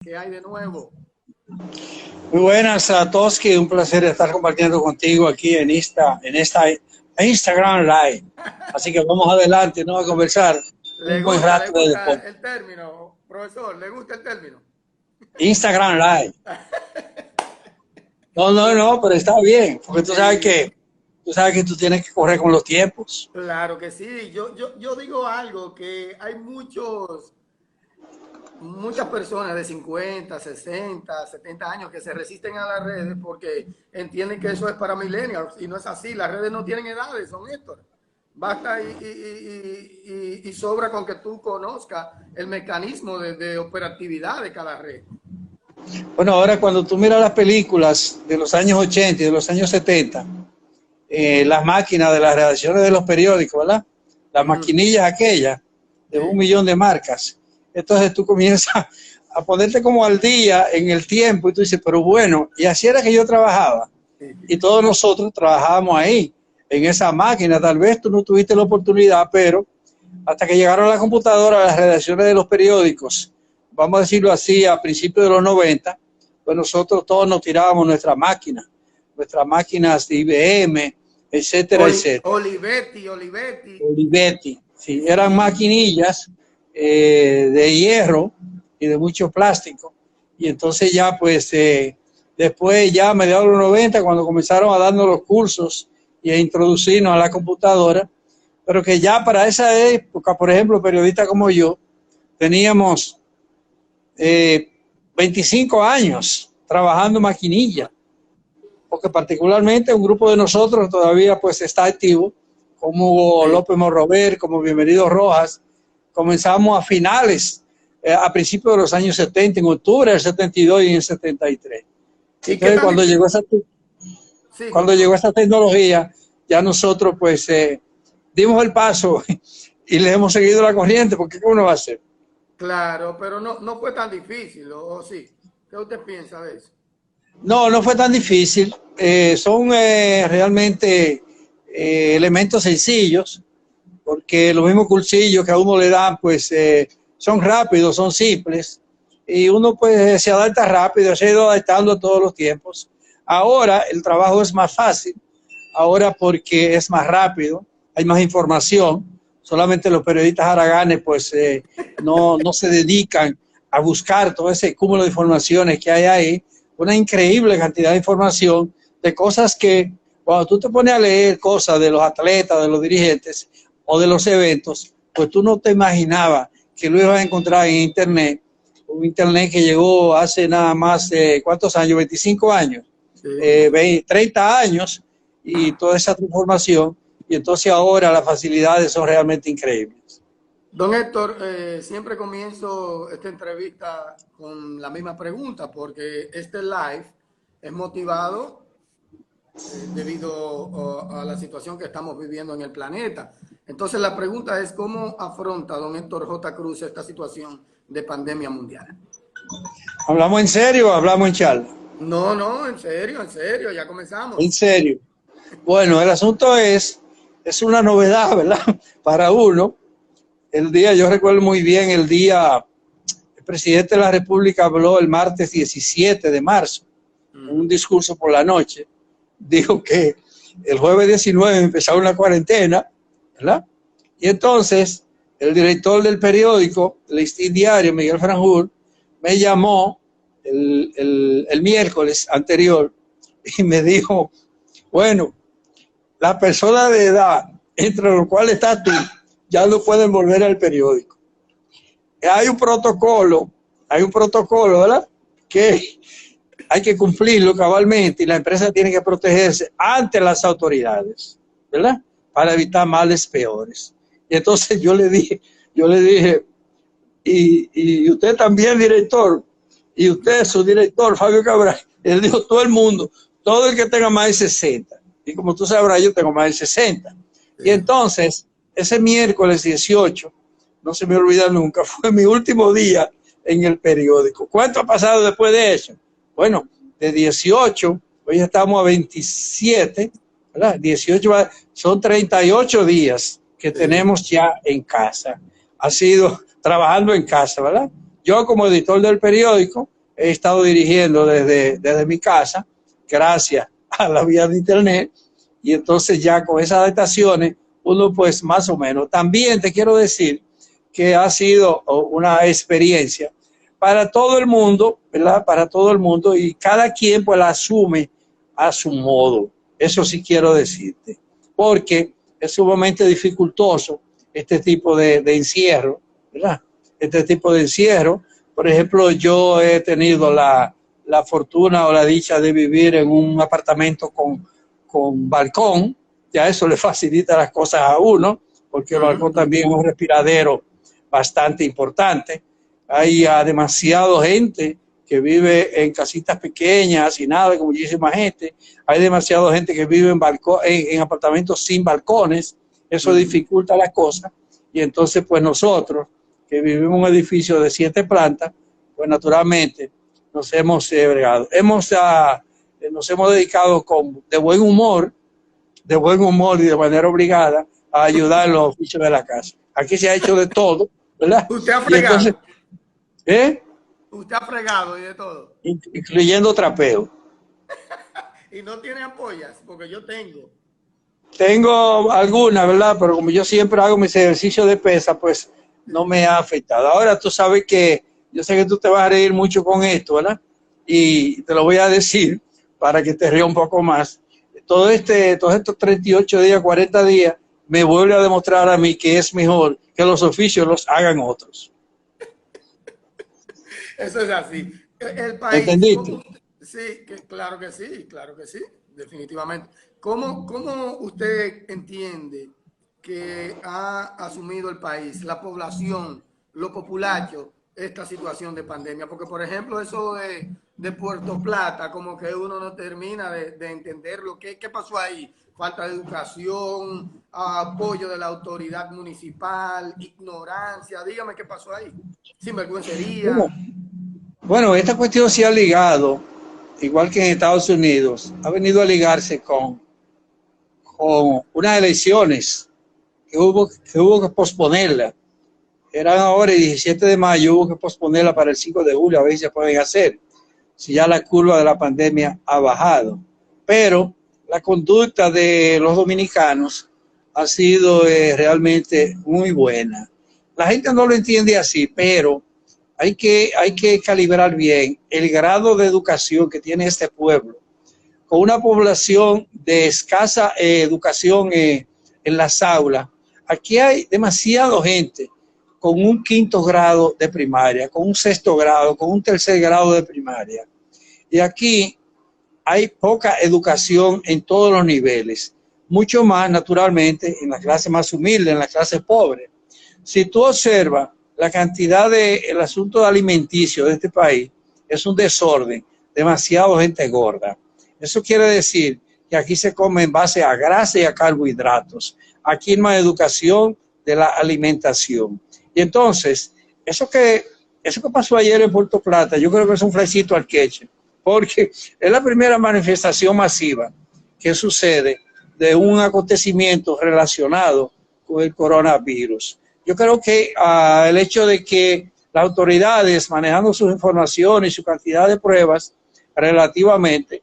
¿Qué hay de nuevo? Muy buenas a todos, que un placer estar compartiendo contigo aquí en esta Instagram Live. Así que vamos adelante, ¿no? A conversar un buen Le rato de gusta deporte. el término, profesor? ¿Le gusta el término? Instagram Live. No, pero está bien, porque Sí, tú sabes que tú tienes que correr con los tiempos. claro que sí. Yo digo algo, que hay muchas personas de 50, 60, 70 años que se resisten a las redes porque entienden que eso es para millennials y no es así. Las redes no tienen edades, son Héctor. Basta y sobra con que tú conozcas el mecanismo de operatividad de cada red. Bueno, ahora cuando tú miras las películas de los años 80 y de los años 70, las máquinas de las redacciones de los periódicos, ¿verdad? Las maquinillas aquellas de 1 millón de marcas. Entonces tú comienzas a ponerte como al día en el tiempo y tú dices, pero bueno, y así era que yo trabajaba. Y todos nosotros trabajábamos ahí, en esa máquina. Tal vez tú no tuviste la oportunidad, pero hasta que llegaron las computadoras, las redacciones de los periódicos, vamos a decirlo así, a principios de los 90, pues nosotros todos nos tirábamos nuestras máquinas de IBM, etcétera, etcétera. Olivetti. Olivetti, sí, eran Sí, maquinillas de hierro y de mucho plástico. Y entonces ya pues después, ya a mediados de los 90, cuando comenzaron a darnos los cursos y a introducirnos a la computadora, pero que ya para esa época, por ejemplo, periodistas como yo, teníamos 25 años trabajando maquinilla, porque particularmente un grupo de nosotros todavía pues está activo, como Hugo sí. López Morrover, como Bienvenido Rojas. Comenzamos a finales, a principios de los años 70, en octubre del 72 y en el 73. ¿Y qué Entonces, tan difícil? Sí, cuando continúa. llegó esta tecnología, ya nosotros pues dimos el paso y le hemos seguido la corriente, porque ¿qué uno va a hacer? Claro, pero no fue tan difícil, ¿o sí? ¿Qué usted piensa de eso? No fue tan difícil. Son realmente elementos sencillos, porque los mismos cursillos que a uno le dan, pues son rápidos, son simples, y uno pues se adapta rápido, se ha ido adaptando a todos los tiempos. Ahora el trabajo es más fácil, ahora porque es más rápido, hay más información. Solamente los periodistas haraganes pues no se dedican a buscar todo ese cúmulo de informaciones que hay ahí, una increíble cantidad de información de cosas que cuando tú te pones a leer cosas de los atletas, de los dirigentes o de los eventos, pues tú no te imaginabas que lo ibas a encontrar en internet, un internet que llegó hace nada más, ¿cuántos años? 25 años, Sí. 30 años, y toda esa transformación, y entonces ahora las facilidades son realmente increíbles. Don Héctor, siempre comienzo esta entrevista con la misma pregunta, porque este live es motivado debido a la situación que estamos viviendo en el planeta. Entonces la pregunta es, ¿cómo afronta don Héctor J. Cruz esta situación de pandemia mundial? ¿Hablamos en serio o hablamos en charla? No, en serio, ya En comenzamos. serio. Bueno, el asunto es una novedad, ¿verdad? Para uno. Yo recuerdo muy bien el día, el presidente de la República habló el martes 17 de marzo, en un discurso por la noche. Dijo que el jueves 19 empezaba una cuarentena, ¿verdad? Y entonces el director del periódico, el Listín Diario, Miguel Franjul, me llamó el miércoles anterior y me dijo, bueno, las personas de edad, entre los cuales estás tú, ya no pueden volver al periódico. Hay un protocolo, ¿verdad? Que hay que cumplirlo cabalmente y la empresa tiene que protegerse ante las autoridades, ¿verdad? Para evitar males peores. Y entonces yo le dije, y usted también, director, y usted, su director, Fabio Cabral. Él dijo, todo el mundo, todo el que tenga más de 60. Y como tú sabrás, yo tengo más de 60. Y Sí. entonces, ese miércoles 18, no se me olvida nunca, fue mi último día en el periódico. ¿Cuánto ha pasado después de eso? Bueno, de 18, hoy estamos a 27, ¿verdad? 18 son 38 días que Sí. tenemos ya en casa. Ha sido trabajando en casa, ¿verdad? yo como editor del periódico he estado dirigiendo desde mi casa, gracias a la vía de internet, y entonces ya con esas adaptaciones uno pues más o menos. También te quiero decir que ha sido una experiencia para todo el mundo, ¿verdad? Para todo el mundo, y cada quien pues la asume a su modo. Eso sí quiero decirte, porque es sumamente dificultoso este tipo de encierro, ¿verdad? Este tipo de encierro. Por ejemplo, yo he tenido la fortuna o la dicha de vivir en un apartamento con balcón. Ya eso le facilita las cosas a uno, porque el balcón también es un respiradero bastante importante. Hay demasiada gente que vive en casitas pequeñas, y nada, con muchísima gente. Hay demasiada gente que vive en apartamentos sin balcones. Eso dificulta las cosas. Y entonces, pues nosotros, que vivimos en un edificio de 7 plantas, pues naturalmente nos hemos bregado. Nos hemos dedicado de buen humor y de manera obligada a ayudar en los oficios de la casa. Aquí se ha hecho de todo, ¿verdad? Usted ha fregado. Y entonces, Usted ha fregado y de todo. Incluyendo trapeo. Y no tiene ampollas, porque yo tengo. Tengo algunas, ¿verdad? Pero como yo siempre hago mis ejercicios de pesa, pues no me ha afectado. Ahora tú sabes que, yo sé que tú te vas a reír mucho con esto, ¿verdad? Y te lo voy a decir para que te rías un poco más. Todos estos 38 días, 40 días, me vuelve a demostrar a mí que es mejor que los oficios los hagan otros. Eso es así. El país. ¿Entendiste? Sí, claro que sí, definitivamente. ¿Cómo usted entiende que ha asumido el país, la población, los populachos, esta situación de pandemia? Porque, por ejemplo, eso de Puerto Plata, como que uno no termina de entender qué pasó ahí. Falta de educación, apoyo de la autoridad municipal, ignorancia. Dígame qué pasó ahí. Sinvergüencería. Bueno, esta cuestión se ha ligado, igual que en Estados Unidos, ha venido a ligarse con unas elecciones que hubo que posponerla. Eran ahora el 17 de mayo, hubo que posponerla para el 5 de julio, a ver si se pueden hacer, si ya la curva de la pandemia ha bajado. Pero la conducta de los dominicanos ha sido realmente muy buena. La gente no lo entiende así, pero hay que calibrar bien el grado de educación que tiene este pueblo. Con una población de escasa educación en las aulas, aquí hay demasiada gente con un 5º grado de primaria, con un 6º grado, con un 3er grado de primaria. Y aquí hay poca educación en todos los niveles, mucho más naturalmente en la clase más humilde, en la clase pobre. Si tú observas la cantidad el asunto alimenticio de este país, es un desorden, demasiado gente gorda. Eso quiere decir que aquí se come en base a grasa y a carbohidratos. Aquí no hay educación de la alimentación. Y entonces, eso que pasó ayer en Puerto Plata, yo creo que es un flecito al queche, porque es la primera manifestación masiva que sucede de un acontecimiento relacionado con el coronavirus. Yo creo que el hecho de que las autoridades, manejando sus informaciones y su cantidad de pruebas relativamente,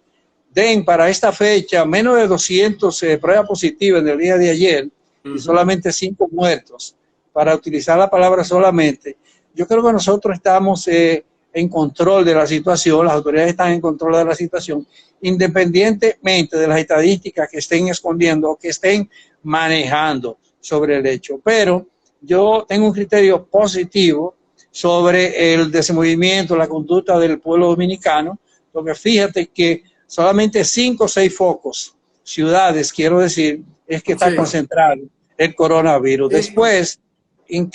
den para esta fecha menos de 200 pruebas positivas en el día de ayer y solamente 5 muertos, para utilizar la palabra solamente, yo creo que nosotros estamos en control de la situación, las autoridades están en control de la situación, independientemente de las estadísticas que estén escondiendo o que estén manejando sobre el hecho. Pero yo tengo un criterio positivo sobre el desenvolvimiento, la conducta del pueblo dominicano, porque fíjate que solamente 5 o 6 focos, ciudades, quiero decir, es que está concentrado el coronavirus. Después, en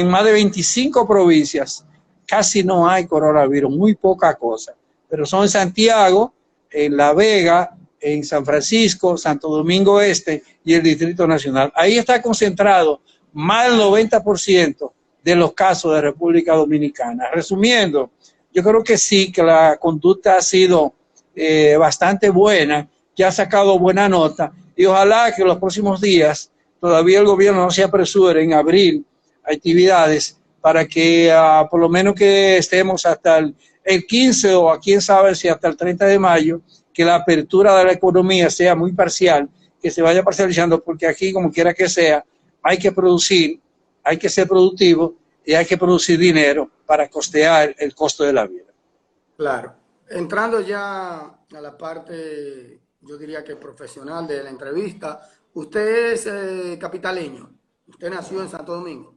más de 25 provincias, casi no hay coronavirus, muy poca cosa. Pero son en Santiago, en La Vega, en San Francisco, Santo Domingo Este y el Distrito Nacional. Ahí está concentrado más del 90% de los casos de República Dominicana. Resumiendo, yo creo que sí, que la conducta ha sido bastante buena, que ha sacado buena nota, y ojalá que en los próximos días todavía el gobierno no se apresure en abrir actividades para que por lo menos que estemos hasta el 15 o a quién sabe si hasta el 30 de mayo, que la apertura de la economía sea muy parcial, que se vaya parcializando, porque aquí, como quiera que sea, hay que producir, hay que ser productivo y hay que producir dinero para costear el costo de la vida. Claro. Entrando ya a la parte, yo diría que profesional de la entrevista, usted es capitaleño, usted nació en Santo Domingo.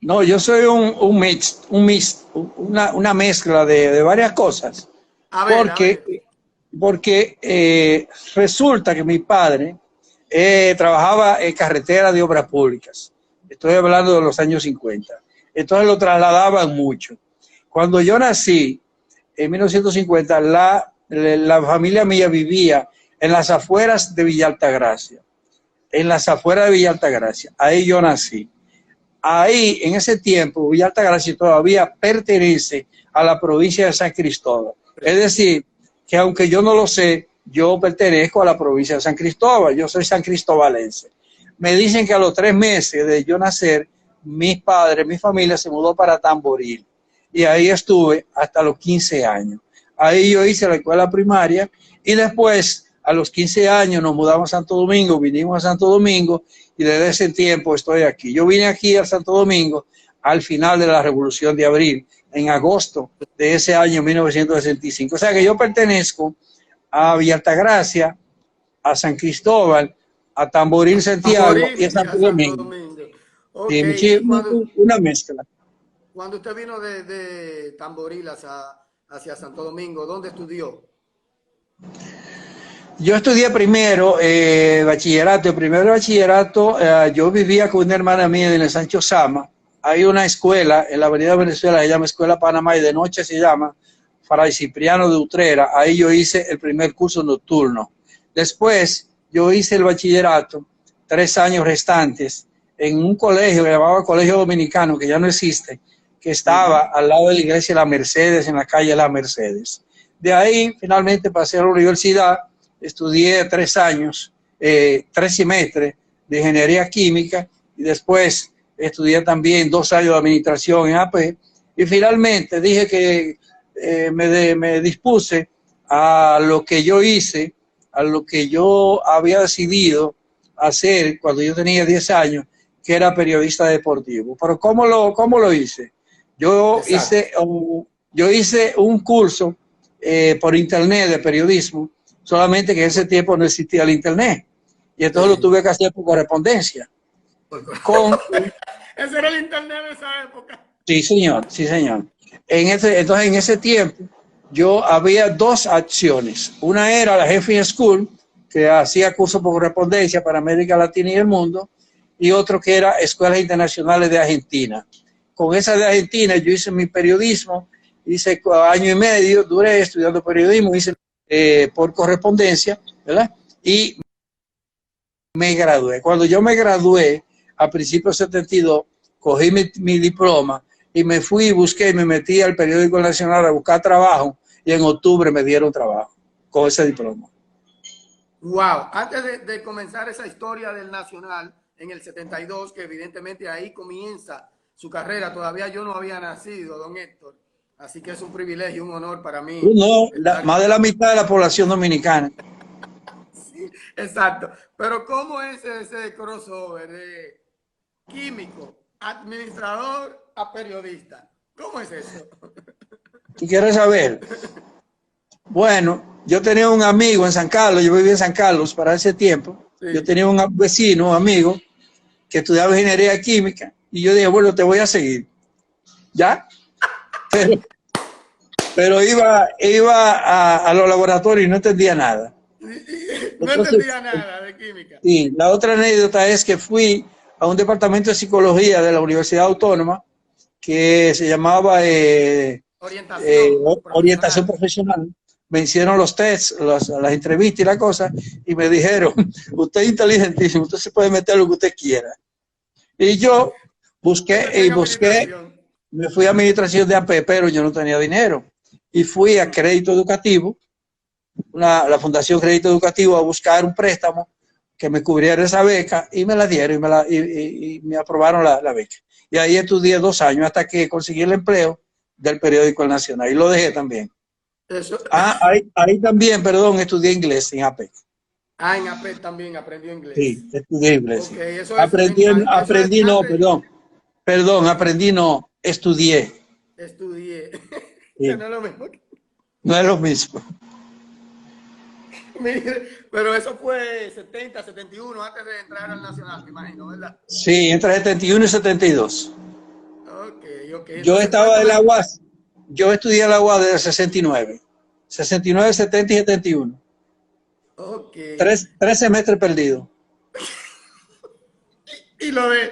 No, yo soy una mezcla de varias cosas, A ver. porque resulta que mi padre trabajaba en carretera de obras públicas. Estoy hablando de los años 50. Entonces lo trasladaban mucho. Cuando yo nací, en 1950, la familia mía vivía en las afueras de Villa Altagracia. En las afueras de Villa Altagracia. Ahí yo nací. Ahí, en ese tiempo, Villa Altagracia todavía pertenece a la provincia de San Cristóbal. Es decir, que aunque yo no lo sé, yo pertenezco a la provincia de San Cristóbal. Yo soy san cristobalense. Me dicen que a los 3 meses de yo nacer, mis padres, mi familia se mudó para Tamboril. Y ahí estuve hasta los 15 años. Ahí yo hice la escuela primaria y después, a los 15 años, nos mudamos a Santo Domingo, vinimos a Santo Domingo y desde ese tiempo estoy aquí. Yo vine aquí a Santo Domingo al final de la Revolución de Abril, en agosto de ese año 1965. O sea que yo pertenezco a Villa Altagracia, a San Cristóbal, a Tamboril, Santiago y a Santo Domingo. Okay. Sí, una mezcla. Cuando usted vino de Tamboril hacia Santo Domingo, ¿dónde estudió? Yo estudié primero bachillerato. El primer bachillerato, yo vivía con una hermana mía en el Sancho Sama. Hay una escuela en la Avenida Venezuela, se llama Escuela Panamá, y de noche se llama Fray Cipriano de Utrera. Ahí yo hice el primer curso nocturno. Después yo hice el bachillerato, 3 años restantes, en un colegio que llamaba Colegio Dominicano, que ya no existe, que estaba al lado de la iglesia de la Mercedes, en la calle La Mercedes. De ahí finalmente pasé a la universidad, estudié 3 años, 3 semestres de ingeniería química y después estudié también 2 años de administración en AP y finalmente dije que me dispuse a lo que yo hice, a lo que yo había decidido hacer cuando yo tenía 10 años, que era periodista deportivo. Pero ¿cómo lo hice? Yo hice un curso por internet de periodismo, solamente que en ese tiempo no existía el internet. Y entonces lo tuve que hacer por correspondencia. ¿Ese era el internet de esa época? Sí, señor, sí, señor. Entonces, en ese tiempo, yo había 2 acciones. Una era la Jeffing School, que hacía cursos por correspondencia para América Latina y el mundo, y otro que era Escuelas Internacionales de Argentina. Con esa de Argentina yo hice mi periodismo, hice 1 año y medio, duré estudiando periodismo, hice por correspondencia, ¿verdad? Y me gradué. Cuando yo me gradué, a principios de 72, cogí mi diploma y me fui y busqué, me metí al periódico nacional a buscar trabajo y en octubre me dieron trabajo con ese diploma. Wow, antes de comenzar esa historia del Nacional en el 72, que evidentemente ahí comienza su carrera, todavía yo no había nacido, don Héctor, así que es un privilegio, un honor para mí. No, más de la mitad de la población dominicana. Sí, exacto, pero ¿cómo es ese crossover de químico, administrador a periodista? ¿Cómo es eso? ¿Tú quieres saber? Bueno, yo tenía un amigo en San Carlos, yo vivía en San Carlos para ese tiempo. Sí. Yo tenía un vecino, un amigo, que estudiaba ingeniería química, y yo dije, bueno, te voy a seguir. ¿Ya? Pero iba a los laboratorios y no entendía nada. No entendía nada de química. Sí, la otra anécdota es que fui a un departamento de psicología de la Universidad Autónoma que se llamaba orientación profesional. Me hicieron los tests, las entrevistas y la cosa, y me dijeron, usted es inteligentísimo, usted se puede meter lo que usted quiera. Y yo busqué, me fui a administración de AP, pero yo no tenía dinero. Y fui a Crédito Educativo, la Fundación Crédito Educativo, a buscar un préstamo que me cubriera esa beca y me la dieron y me aprobaron la beca. Y ahí estudié 2 años hasta que conseguí el empleo del periódico El Nacional y lo dejé también. Eso. Ahí también, perdón, estudié inglés en APEC. Ah, en APEC también aprendió inglés. Sí, estudié inglés. Ok, Sí. eso es, Aprendí no, perdón, aprendí no, estudié. Estudié. Sí. No es lo mismo. No es lo mismo. Mire, pero eso fue 70, 71, antes de entrar al Nacional, me imagino, ¿verdad? Sí, entre 71 y 72. Ok. Yo Entonces, estaba de la cuéntame. UAS, yo estudié en la UAS desde 69. 69, 70 y 71. Ok. 3 semestres perdidos. Y lo de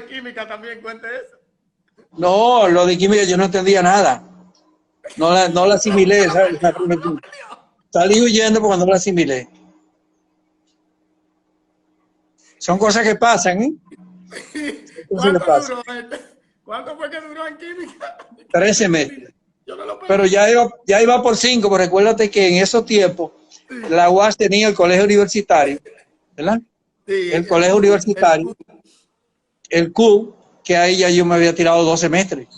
química también, cuente eso. No, lo de química yo no entendía nada. No la ¿Cómo asimilé. se lo perdió? ¿Lo Salí huyendo porque no la asimilé. Son cosas que pasan, ¿eh? perdió? Cosas que pasan. ¿Cuánto fue que duró en química? 3 semestres. Yo no lo Pero perdí. ya iba por 5, pero recuérdate que en esos tiempos la UAS tenía el colegio universitario, ¿verdad? Sí, El colegio universitario, el CUB, que ahí ya yo me había tirado 2 semestres.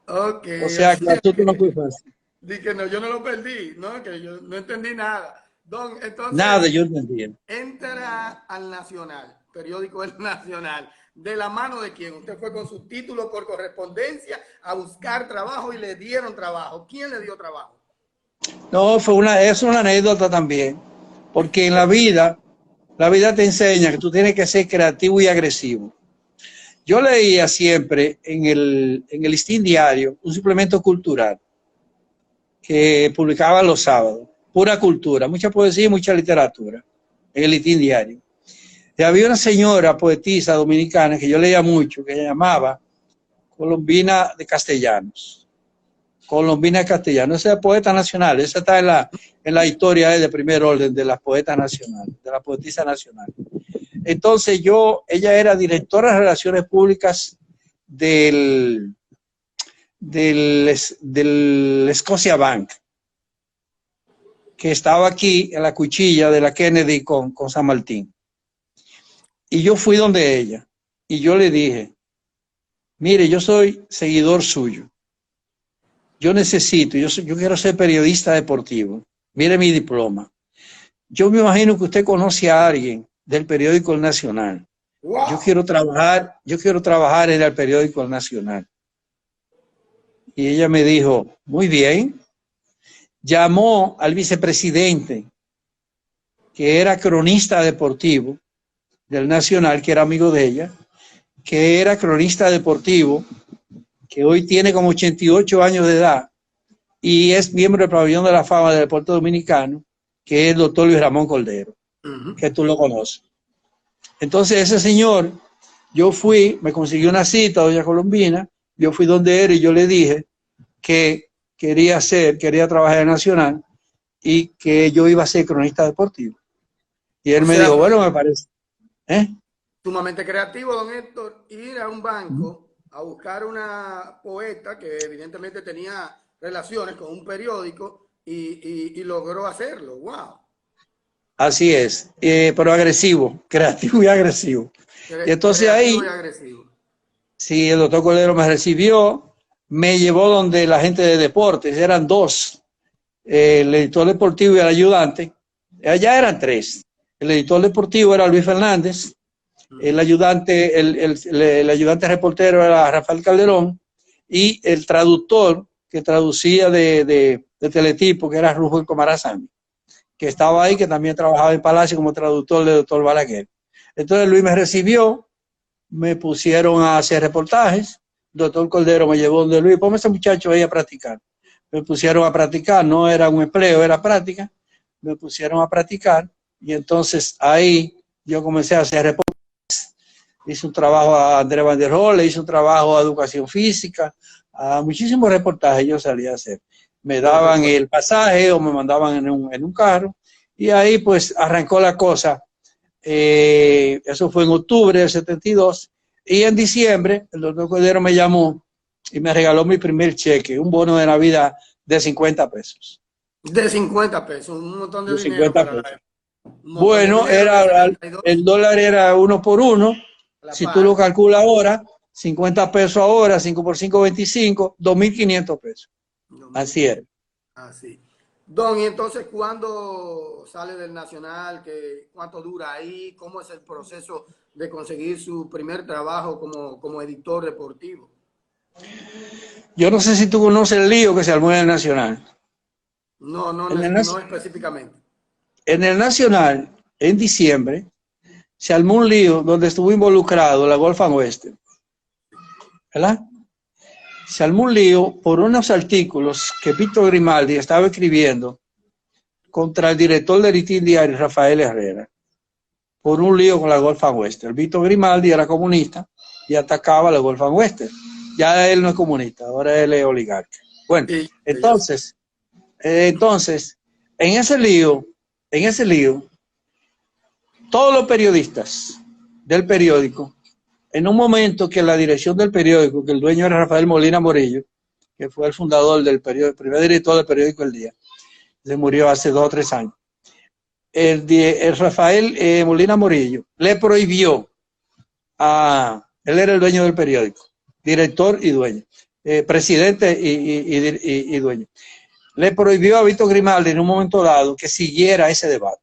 Ok, O o sea, que el sea asunto no fue que, fácil. di que no, yo no lo perdí, ¿no? Que yo no entendí nada. Don, Nada, entonces, yo entendía. entra al Nacional, periódico El Nacional. ¿De la mano de quién? Usted fue con su título por correspondencia a buscar trabajo y le dieron trabajo. ¿Quién le dio trabajo? No, es una anécdota también, porque en la vida te enseña que tú tienes que ser creativo y agresivo. Yo leía siempre en el Listín Diario un suplemento cultural que publicaba los sábados, pura cultura, mucha poesía y mucha literatura, en el Listín Diario. Y había una señora poetisa dominicana que yo leía mucho, que se llamaba Colombina de Castellanos. Colombina Castellano, esa es poeta nacional, esa está en la historia de primer orden de las poetas nacionales, de la poetisa nacional. Entonces ella era directora de Relaciones Públicas del Scotia Bank, que estaba aquí en la cuchilla de la Kennedy con San Martín. Y yo fui donde ella y yo le dije, mire, yo soy seguidor suyo. Yo quiero ser periodista deportivo. Mire mi diploma. Yo me imagino que usted conoce a alguien del periódico El Nacional. Yo ¡Wow! quiero trabajar en el periódico El Nacional. Y ella me dijo, muy bien. Llamó al vicepresidente, que era cronista deportivo del Nacional, que era amigo de ella, que era cronista deportivo, que hoy tiene como 88 años de edad y es miembro del Pabellón de la Fama del Deporte Dominicano, que es el doctor Luis Ramón Cordero, que tú lo conoces. Entonces ese señor, yo fui, me consiguió una cita, doña Colombina, yo fui donde él y yo le dije que quería trabajar en Nacional y que yo iba a ser cronista deportivo. Y él O me sea, dijo, bueno, fue me parece. ¿Eh? sumamente creativo, don Héctor, ir a un banco a buscar una poeta que evidentemente tenía relaciones con un periódico y logró hacerlo. ¡Wow! Así es, pero agresivo, creativo y agresivo. Y entonces Creativo y ahí, agresivo. sí, el doctor Cordero me recibió, me llevó donde la gente de deportes, eran 2, el editor deportivo y el ayudante, allá eran 3. El editor deportivo era Luis Fernández, el ayudante reportero era Rafael Calderón y el traductor que traducía de Teletipo, que era Rufo Comarazán, que estaba ahí, que también trabajaba en Palacio como traductor del doctor Balaguer. Entonces Luis me recibió, me pusieron a hacer reportajes, el doctor Cordero me llevó donde Luis, ponme ese muchacho ahí a practicar. Me pusieron a practicar, no era un empleo, era práctica, me pusieron a practicar y entonces ahí yo comencé a hacer reportajes. Hice un trabajo a Andrés Van der Rohe, le hice un trabajo a educación física, a muchísimos reportajes yo salía a hacer. Me daban el pasaje o me mandaban en un carro y ahí pues arrancó la cosa. Eso fue en octubre del 72 y en diciembre el doctor Cordero me llamó y me regaló mi primer cheque, un bono de Navidad de 50 pesos. De 50 pesos, un montón de De dinero 50 para la pesos. época. No, pues el Bueno, dinero de 72 el dólar era 1 por 1. a la Si tú lo par. calculas ahora, 50 pesos ahora, 5 por 5, 25, 2.500 pesos. No, Así era. así. Don, y entonces, ¿cuándo sale del Nacional? ¿Cuánto dura ahí? ¿Cómo es el proceso de conseguir su primer trabajo como editor deportivo? Yo no sé si tú conoces el lío que se armó en el Nacional. No, no, En el, no específicamente. en el Nacional, en diciembre, se armó un lío donde estuvo involucrado la Golf and Western, ¿verdad? Se armó un lío por unos artículos que Víctor Grimaldi estaba escribiendo contra el director del Listín Diario, Rafael Herrera, por un lío con la Golf and Western. Víctor Grimaldi era comunista y atacaba a la Golf and Western. Ya él no es comunista, ahora él es oligarca. Bueno, Sí, yo sé. entonces, en ese lío, todos los periodistas del periódico, en un momento que la dirección del periódico, que el dueño era Rafael Molina Morillo, que fue el fundador del periódico, el primer director del periódico El Día, se murió hace 2 o 3 años. El Rafael Molina Morillo le prohibió él era el dueño del periódico, director y dueño, presidente y dueño. Le prohibió a Víctor Grimaldi en un momento dado que siguiera ese debate.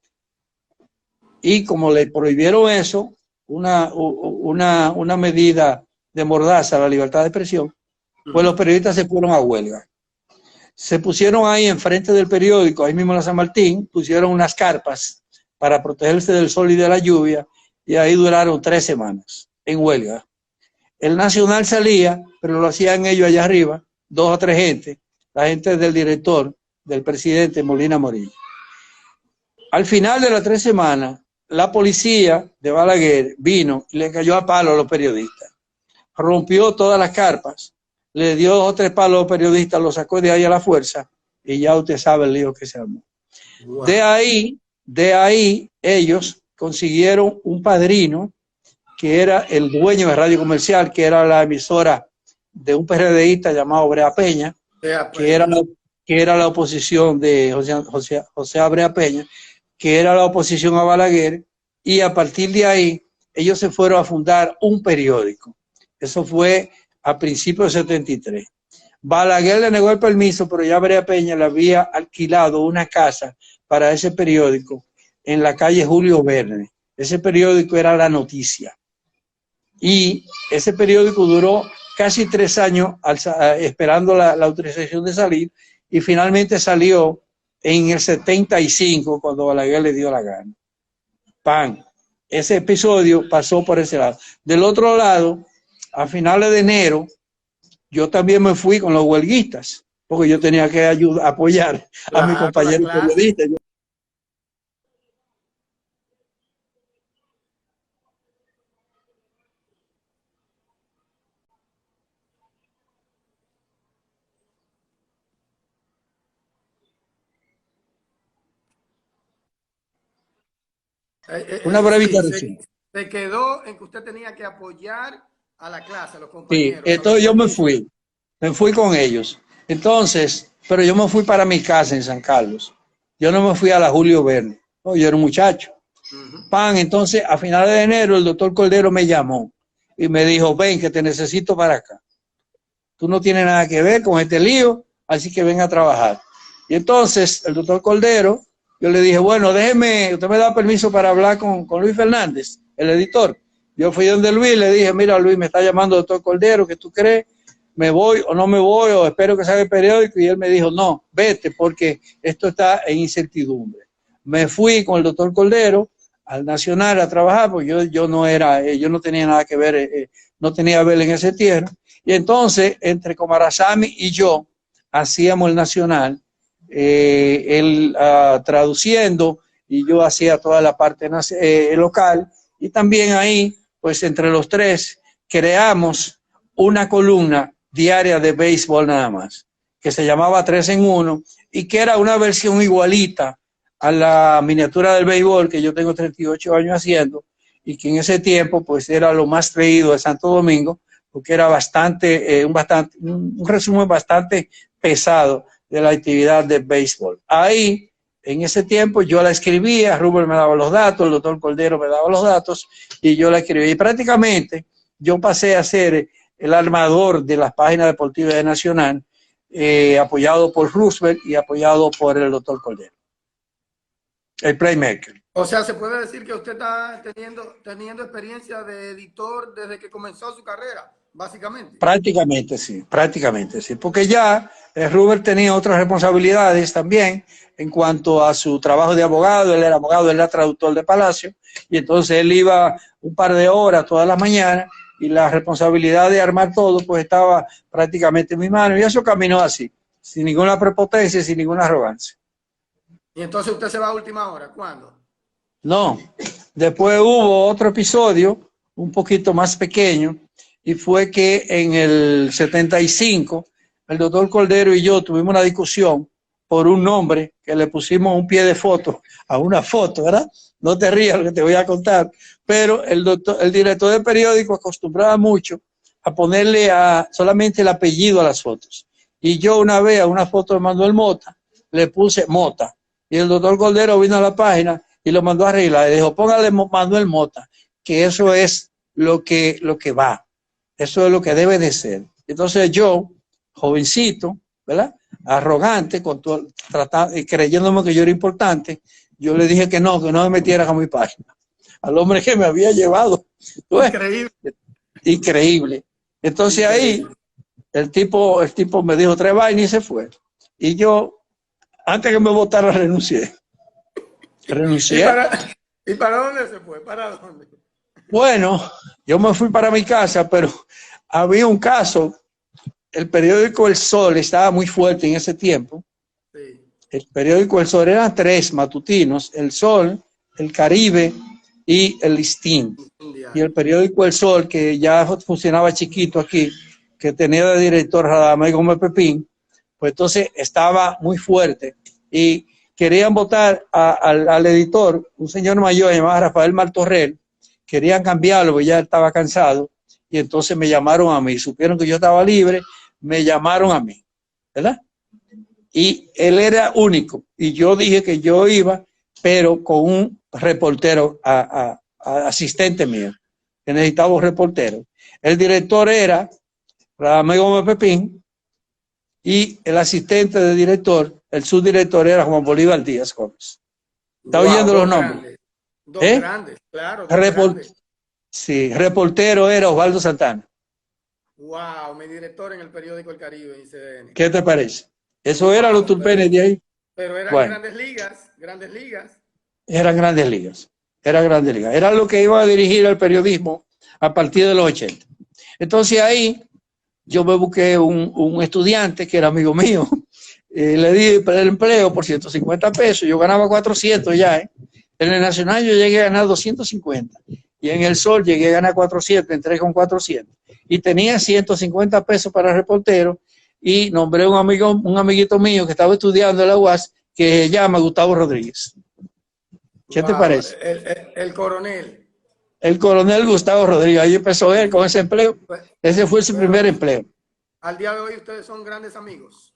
Y como le prohibieron eso, una medida de mordaza a la libertad de expresión, pues los periodistas se fueron a huelga. Se pusieron ahí enfrente del periódico, ahí mismo en la San Martín, pusieron unas carpas para protegerse del sol y de la lluvia, y ahí duraron 3 semanas en huelga. El Nacional salía, pero lo hacían ellos allá arriba, 2 o 3 gente, la gente del director, del presidente Molina Morillo. Al final de las 3 semanas, la policía de Balaguer vino y le cayó a palo a los periodistas. Rompió todas las carpas, le dio 2 o 3 palos a los periodistas, lo sacó de ahí a la fuerza y ya usted sabe el lío que se armó. Wow. De ahí ellos consiguieron un padrino que era el dueño de Radio Comercial, que era la emisora de un PRDista llamado Brea Peña, que era la oposición de José Brea Peña, que era la oposición a Balaguer, y a partir de ahí ellos se fueron a fundar un periódico. Eso fue a principios de 73. Balaguer le negó el permiso, pero ya Brea Peña le había alquilado una casa para ese periódico en la calle Julio Verne. Ese periódico era La Noticia. Y ese periódico duró casi 3 años esperando la autorización de salir, y finalmente salió en el 75 cuando Balaguer le dio la gana. ¡Pam! Ese episodio pasó por ese lado. Del otro lado, a finales de enero, yo también me fui con los huelguistas, porque yo tenía que apoyar a mi compañero periodista. Una breve interrupción. Se quedó en que usted tenía que apoyar a la clase, a los compañeros. Sí, entonces yo me fui con ellos. Entonces, pero yo me fui para mi casa en San Carlos. Yo no me fui a la Julio Verne. No, yo era un muchacho. Entonces, a finales de enero, el doctor Cordero me llamó y me dijo, ven, que te necesito para acá. Tú no tienes nada que ver con este lío, así que ven a trabajar. Y entonces, el doctor Cordero, yo le dije, bueno, déjeme, usted me da permiso para hablar con Luis Fernández, el editor. Yo fui donde Luis y le dije, mira, Luis, me está llamando el doctor Cordero, ¿qué tú crees? ¿Me voy o no me voy? ¿O espero que salga el periódico? Y él me dijo, no, vete, porque esto está en incertidumbre. Me fui con el doctor Cordero al Nacional a trabajar, porque yo no tenía nada que ver, no tenía que ver en ese tierra. Y entonces, entre Comarazami y yo, hacíamos el Nacional, él traduciendo, y yo hacía toda la parte local, y también ahí, pues entre los tres, creamos una columna diaria de béisbol nada más, que se llamaba 3 en 1, y que era una versión igualita a la miniatura del béisbol que yo tengo 38 años haciendo, y que en ese tiempo pues era lo más leído de Santo Domingo, porque era un resumen bastante pesado de la actividad de béisbol. Ahí En ese tiempo yo la escribía, Rubén me daba los datos, el doctor Cordero me daba los datos y yo la escribía. Y prácticamente yo pasé a ser el armador de las páginas deportivas de Nacional, apoyado por Roosevelt y apoyado por el doctor Cordero, el playmaker. O sea, se puede decir que usted está teniendo experiencia de editor desde que comenzó su carrera, básicamente. Prácticamente sí, porque ya Rubén tenía otras responsabilidades también en cuanto a su trabajo de abogado. Él era abogado, él era traductor de Palacio, y entonces él iba un par de horas todas las mañanas, y la responsabilidad de armar todo pues estaba prácticamente en mis manos, y eso caminó así, sin ninguna prepotencia, sin ninguna arrogancia. Y entonces usted se va a última hora, ¿cuándo? No, después hubo otro episodio un poquito más pequeño, y fue que en el 75 el doctor Cordero y yo tuvimos una discusión por un nombre que le pusimos un pie de foto a una foto, ¿verdad? No te rías lo que te voy a contar, pero el director del periódico acostumbraba mucho a ponerle solamente el apellido a las fotos. Y yo una vez a una foto de Manuel Mota le puse Mota, y el doctor Cordero vino a la página y lo mandó a arreglar y dijo, póngale Manuel Mota, que eso es lo que va. Eso es lo que debe de ser. Entonces yo, jovencito, ¿verdad? Arrogante, creyéndome que yo era importante, yo le dije que no me metiera con mi página. Al hombre que me había llevado. Increíble. Increíble. Entonces Increíble. ahí el tipo me dijo 3 vainas y se fue. Y yo, antes que me votara, renuncié. ¿Y para dónde se fue? ¿Para dónde? Bueno, yo me fui para mi casa, pero había un caso. El periódico El Sol estaba muy fuerte en ese tiempo. Sí. El periódico El Sol eran 3 matutinos: El Sol, El Caribe y El Listín. Y el periódico El Sol, que ya funcionaba chiquito aquí, que tenía de director Radamés Gómez Pepín, pues entonces estaba muy fuerte y querían votar al editor, un señor mayor llamado Rafael Martorell. Querían cambiarlo, porque ya estaba cansado, y entonces me llamaron a mí. Supieron que yo estaba libre, me llamaron a mí, ¿verdad? Y él era único, y yo dije que yo iba, pero con un reportero asistente mío, que necesitaba un reportero. El director era Radamés Gómez Pepín, y el asistente del director, el subdirector, era Juan Bolívar Díaz Gómez. ¿Está oyendo los nombres? Grandes. Dos grandes, claro. Sí, reportero era Osvaldo Santana. Wow, mi director en el periódico El Caribe, ICDN. ¿Qué te parece? Eso era los tulpenes de ahí. Pero eran grandes ligas, grandes ligas. Eran grandes ligas, Era lo que iba a dirigir el periodismo a partir de los 80. Entonces ahí yo me busqué un estudiante que era amigo mío, le di el empleo por 150 pesos, yo ganaba 400 ya. En el Nacional yo llegué a ganar 250, y en el Sol llegué a ganar 400, entré con 400, y tenía 150 pesos para reportero, y nombré un amiguito mío que estaba estudiando en la UAS, que se llama Gustavo Rodríguez. ¿Qué te parece? El coronel. El coronel Gustavo Rodríguez. Ahí empezó él con ese empleo. Ese fue su primer empleo. Al día de hoy ustedes son grandes amigos.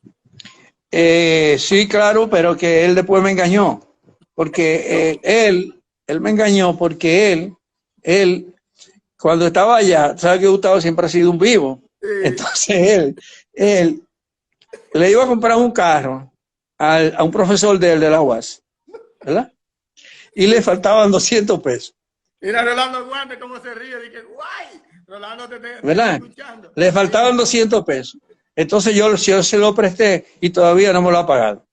Sí, claro, pero que él después me engañó. Porque él me engañó porque él, cuando estaba allá, sabe que Gustavo siempre ha sido un vivo. Sí. Entonces él le iba a comprar un carro a un profesor de la UAS, ¿verdad? Y le faltaban 200 pesos. Mira, Rolando Guante, cómo se ríe. Dije, guay, Rolando te ¿verdad? Escuchando. Le faltaban 200 pesos. Entonces yo se lo presté y todavía no me lo ha pagado.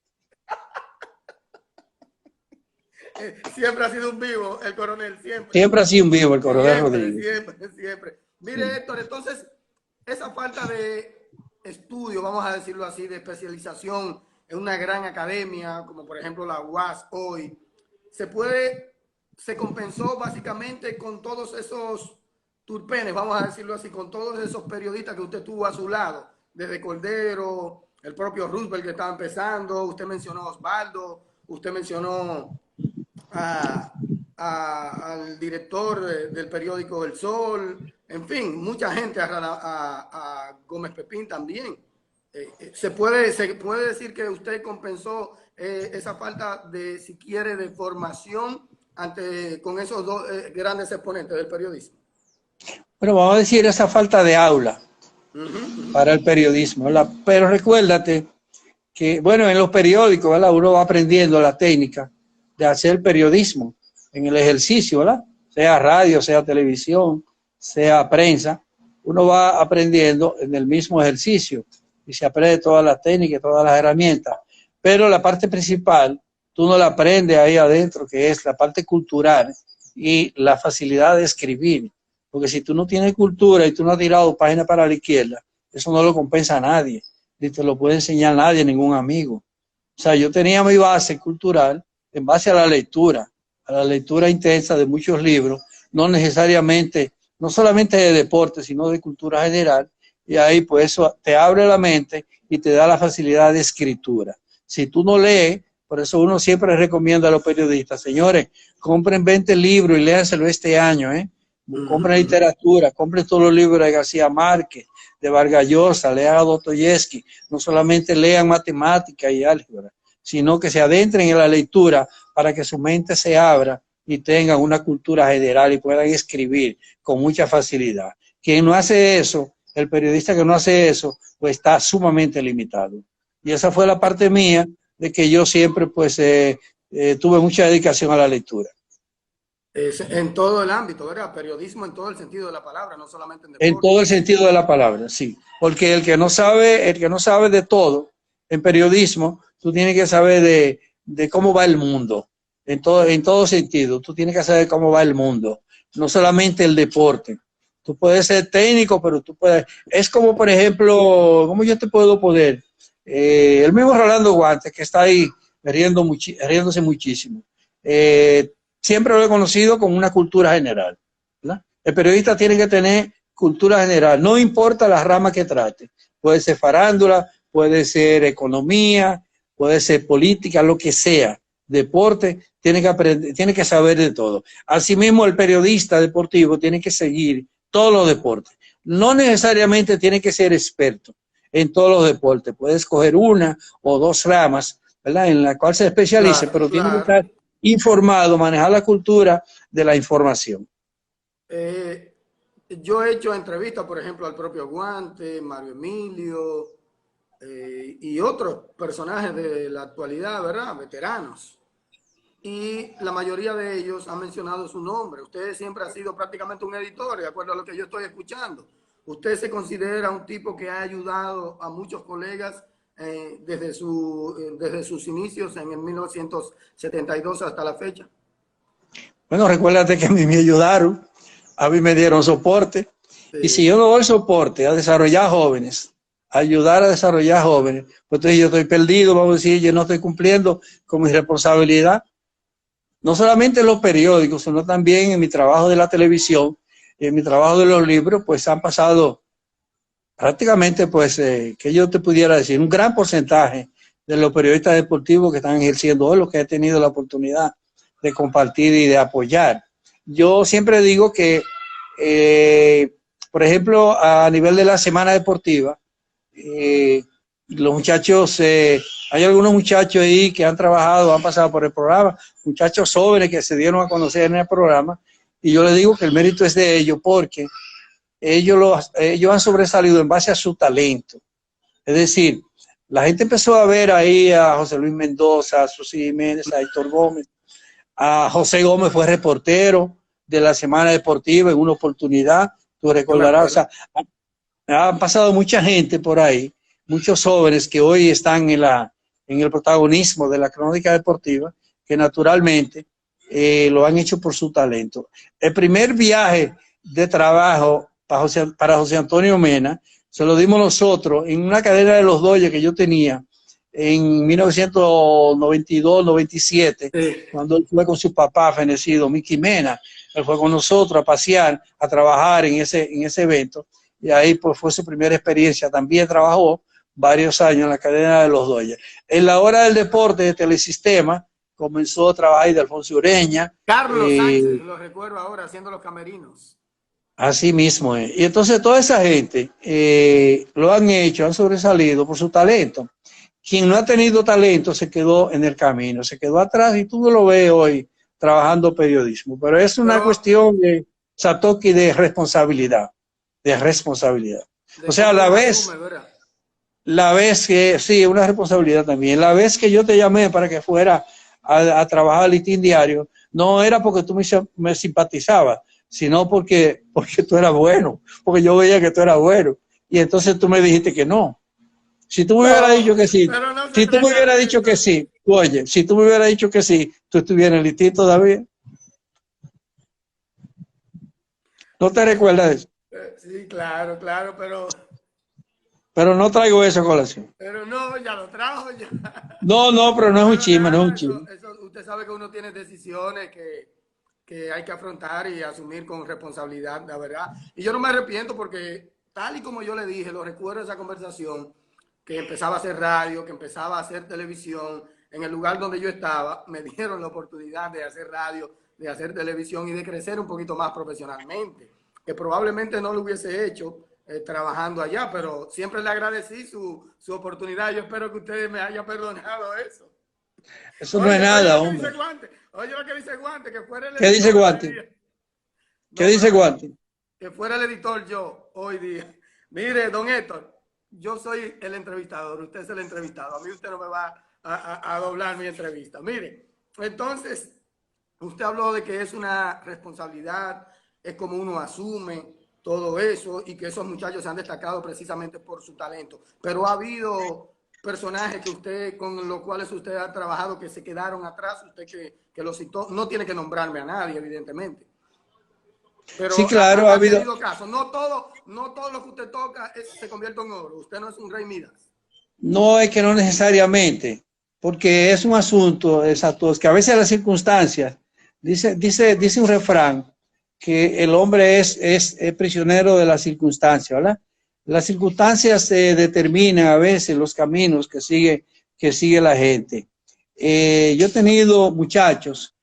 Siempre ha sido un vivo el coronel, siempre. Siempre ha sido un vivo el coronel Rodríguez. Siempre. Mire, Héctor, entonces, esa falta de estudio, vamos a decirlo así, de especialización en una gran academia, como por ejemplo la UAS hoy, se compensó básicamente con todos esos turpenes, vamos a decirlo así, con todos esos periodistas que usted tuvo a su lado, desde Cordero, el propio Roosevelt que estaba empezando, usted mencionó a Osvaldo, usted mencionó al director del periódico El Sol, en fin, mucha gente, a Gómez Pepín también. se puede decir que usted compensó esa falta de, si quiere, de formación con esos dos grandes exponentes del periodismo. Bueno, vamos a decir esa falta de aula para el periodismo, ¿verdad? Pero recuérdate que, bueno, en los periódicos, ¿verdad? Uno va aprendiendo la técnica de hacer periodismo en el ejercicio, ¿verdad? Sea radio, sea televisión, sea prensa, uno va aprendiendo en el mismo ejercicio y se aprende todas las técnicas, todas las herramientas. Pero la parte principal, tú no la aprendes ahí adentro, que es la parte cultural y la facilidad de escribir. Porque si tú no tienes cultura y tú no has tirado página para la izquierda, eso no lo compensa a nadie, ni te lo puede enseñar nadie, ningún amigo. O sea, yo tenía mi base cultural en base a la lectura intensa de muchos libros, no necesariamente, no solamente de deporte, sino de cultura general, y ahí pues eso te abre la mente y te da la facilidad de escritura. Si tú no lees, por eso uno siempre recomienda a los periodistas, señores, compren 20 libros y léanselo este año, compren literatura, compren todos los libros de García Márquez, de Vargas Llosa, lean a Dostoyevsky, no solamente lean matemática y álgebra, sino que se adentren en la lectura para que su mente se abra y tengan una cultura general y puedan escribir con mucha facilidad. Quien no hace eso, el periodista que no hace eso, pues está sumamente limitado. Y esa fue la parte mía de que yo siempre pues tuve mucha dedicación a la lectura. En todo el ámbito, ¿verdad? Periodismo en todo el sentido de la palabra, no solamente en En deporte. todo el sentido de la palabra, sí. Porque el que no sabe de todo en periodismo, tú tienes que saber de cómo va el mundo. En todo sentido, tú tienes que saber cómo va el mundo. No solamente el deporte. Tú puedes ser técnico, pero tú puedes... Es como, por ejemplo, ¿cómo yo te puedo poner? El mismo Rolando Guantes, que está ahí riéndose muchísimo. Siempre lo he conocido como una cultura general, ¿verdad? El periodista tiene que tener cultura general, no importa la rama que trate. Puede ser farándula, puede ser economía, puede ser política, lo que sea. Deporte, tiene que aprender, tiene que saber de todo. Asimismo, el periodista deportivo tiene que seguir todos los deportes. No necesariamente tiene que ser experto en todos los deportes. Puede escoger una o dos ramas, ¿verdad?, en la cual se especialice, pero tiene que estar informado, manejar la cultura de la información. Yo he hecho entrevistas, por ejemplo, al propio Guante, Mario Emilio y otros personajes de la actualidad, ¿verdad? Veteranos. Y la mayoría de ellos han mencionado su nombre. Usted siempre ha sido prácticamente un editor, de acuerdo a lo que yo estoy escuchando. Usted se considera un tipo que ha ayudado a muchos colegas desde sus inicios en el 1972 hasta la fecha. Bueno, recuérdate que a mí me ayudaron, a mí me dieron soporte. Sí. Y si yo no doy soporte a desarrollar jóvenes, a ayudar a desarrollar jóvenes, pues entonces yo estoy perdido, vamos a decir, yo no estoy cumpliendo con mi responsabilidad. No solamente en los periódicos, sino también en mi trabajo de la televisión, en mi trabajo de los libros, pues han pasado prácticamente, pues, que yo te pudiera decir, un gran porcentaje de los periodistas deportivos que están ejerciendo hoy, los que he tenido la oportunidad de compartir y de apoyar. Yo siempre digo que, por ejemplo, a nivel de la semana deportiva, los muchachos, hay algunos muchachos ahí que han trabajado, han pasado por el programa, muchachos jóvenes que se dieron a conocer en el programa, y yo les digo que el mérito es de ellos porque ellos han sobresalido en base a su talento. Es decir, la gente empezó a ver ahí a José Luis Mendoza, a Susi Jiménez, a Héctor Gómez, a José Gómez fue reportero de la semana deportiva en una oportunidad, tú recordarás, o sea, han pasado mucha gente por ahí, muchos jóvenes que hoy están en el protagonismo de la crónica deportiva, que naturalmente lo han hecho por su talento. El primer viaje de trabajo para José Antonio Mena se lo dimos nosotros en una cadena de los Dodgers que yo tenía en 1992-97, cuando él fue con su papá fenecido, Mickey Mena. Él fue con nosotros a pasear, a trabajar en ese evento, y ahí pues fue su primera experiencia. También trabajó varios años en la cadena de los Dodgers. En la hora del deporte de Telesistema comenzó a trabajar de Alfonso Ureña. Carlos Sánchez, lo recuerdo ahora, haciendo los camerinos. Así mismo es. Y entonces toda esa gente lo han hecho, han sobresalido por su talento. Quien no ha tenido talento se quedó en el camino, se quedó atrás y tú no lo ves hoy trabajando periodismo. Pero es una Pero cuestión de, Satoki, de responsabilidad, de responsabilidad. O de sea, cómo uno asume, ¿verdad? la vez que, sí, una responsabilidad también, la vez que yo te llamé para que fuera a trabajar al Listín Diario, no era porque tú me simpatizabas, sino porque tú eras bueno, porque yo veía que tú eras bueno. Y entonces tú me dijiste que no. Si tú me hubieras dicho No, que sí, pero no se si tú me trata hubieras de dicho eso. que sí, oye, si tú me hubieras dicho que sí, tú estuvieras en el Listín todavía. ¿No te recuerdas de eso? Sí, claro, claro, Pero no traigo eso a colación. pero no, ya lo trajo ya. No, no, pero no es un Pero chisme, no es un nada, chisme. usted sabe que uno tiene decisiones que hay que afrontar y asumir con responsabilidad, la verdad. Y yo no me arrepiento porque, tal y como yo le dije, lo recuerdo esa conversación, que empezaba a hacer radio, que empezaba a hacer televisión, en el lugar donde yo estaba, me dieron la oportunidad de hacer radio, de hacer televisión y de crecer un poquito más profesionalmente, que probablemente no lo hubiese hecho trabajando allá, pero siempre le agradecí su oportunidad. Yo espero que ustedes me hayan perdonado eso. Eso no es Oye nada, lo que dice hombre. Guante, oye lo que dice Guante, que fuera el ¿Qué dice editor hoy Guante? día. ¿Qué No, dice pero Guante? que fuera el editor yo hoy día. Mire, don Héctor, yo soy el entrevistador, usted es el entrevistado. A mí usted no me va a doblar mi entrevista. Mire, entonces, usted habló de que es una responsabilidad, es como uno asume todo eso y que esos muchachos se han destacado precisamente por su talento. Pero ha habido personajes que usted, con los cuales usted ha trabajado, que se quedaron atrás, usted que lo citó, no tiene que nombrarme a nadie, evidentemente. Sí, Pero claro, ha ha habido. tenido caso. No todo lo que usted toca se convierte en oro. Usted no es un rey Midas. No es que no necesariamente, porque es un asunto, exacto, es que a veces las circunstancias, dice un refrán, que el hombre es prisionero de las circunstancias, ¿verdad? Las circunstancias determinan a veces los caminos que sigue la gente. Yo he tenido muchachos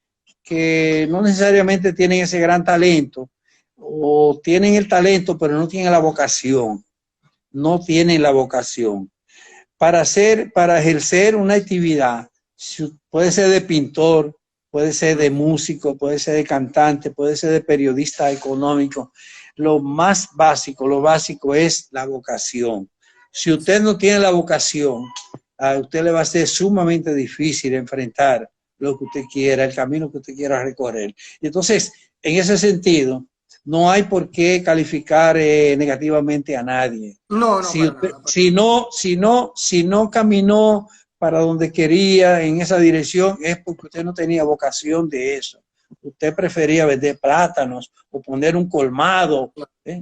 que no necesariamente tienen ese gran talento, o tienen el talento, pero no tienen la vocación, no tienen la vocación para ejercer una actividad. Puede ser de pintor, puede ser de músico, puede ser de cantante, puede ser de periodista económico. Lo básico es la vocación. Si usted no tiene la vocación, a usted le va a ser sumamente difícil enfrentar lo que usted quiera, el camino que usted quiera recorrer. Y entonces, en ese sentido, no hay por qué calificar negativamente a nadie. No, para nada. Si no caminó para donde quería en esa dirección, es porque usted no tenía vocación de eso. Usted prefería vender plátanos o poner un colmado.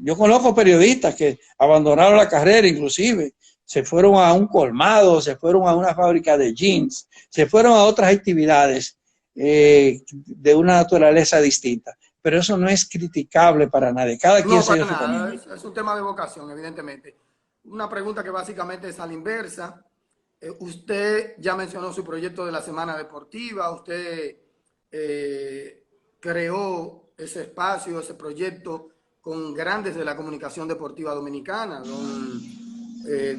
Yo conozco periodistas que abandonaron la carrera, inclusive se fueron a un colmado, se fueron a una fábrica de jeans, se fueron a otras actividades de una naturaleza distinta. Pero eso no es criticable para nadie. Cada quien No, sigue para su nada. camino. Es un tema de vocación, evidentemente. Una pregunta que básicamente es a la inversa. Usted ya mencionó su proyecto de la Semana Deportiva. Usted creó ese espacio, ese proyecto con grandes de la comunicación deportiva dominicana.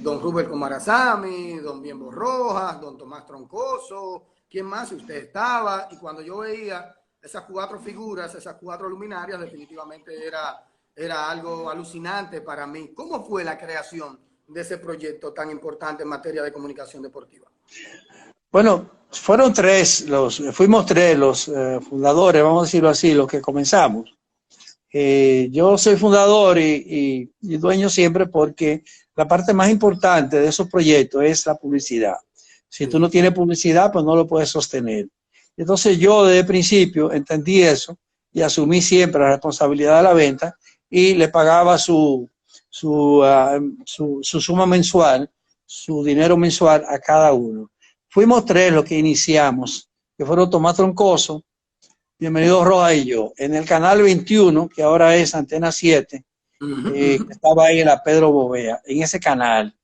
Don Rubén Comarazami, don Bienbo Rojas, don Tomás Troncoso, ¿quién más? Usted estaba, y cuando yo veía esas cuatro figuras, esas cuatro luminarias, definitivamente era algo alucinante para mí. ¿Cómo fue la creación de ese proyecto tan importante en materia de comunicación deportiva? Bueno, fuimos tres los fundadores, vamos a decirlo así, los que comenzamos. Yo soy fundador y dueño siempre porque la parte más importante de esos proyectos es la publicidad. Si tú no Sí. tienes publicidad, pues no lo puedes sostener. Entonces yo desde el principio entendí eso y asumí siempre la responsabilidad de la venta y le pagaba su suma mensual, su dinero mensual a cada uno. Fuimos tres los que iniciamos, que fueron Tomás Troncoso, Bienvenido Roja y yo, en el canal 21, que ahora es Antena 7, que estaba ahí en la Pedro Bovea, en ese canal.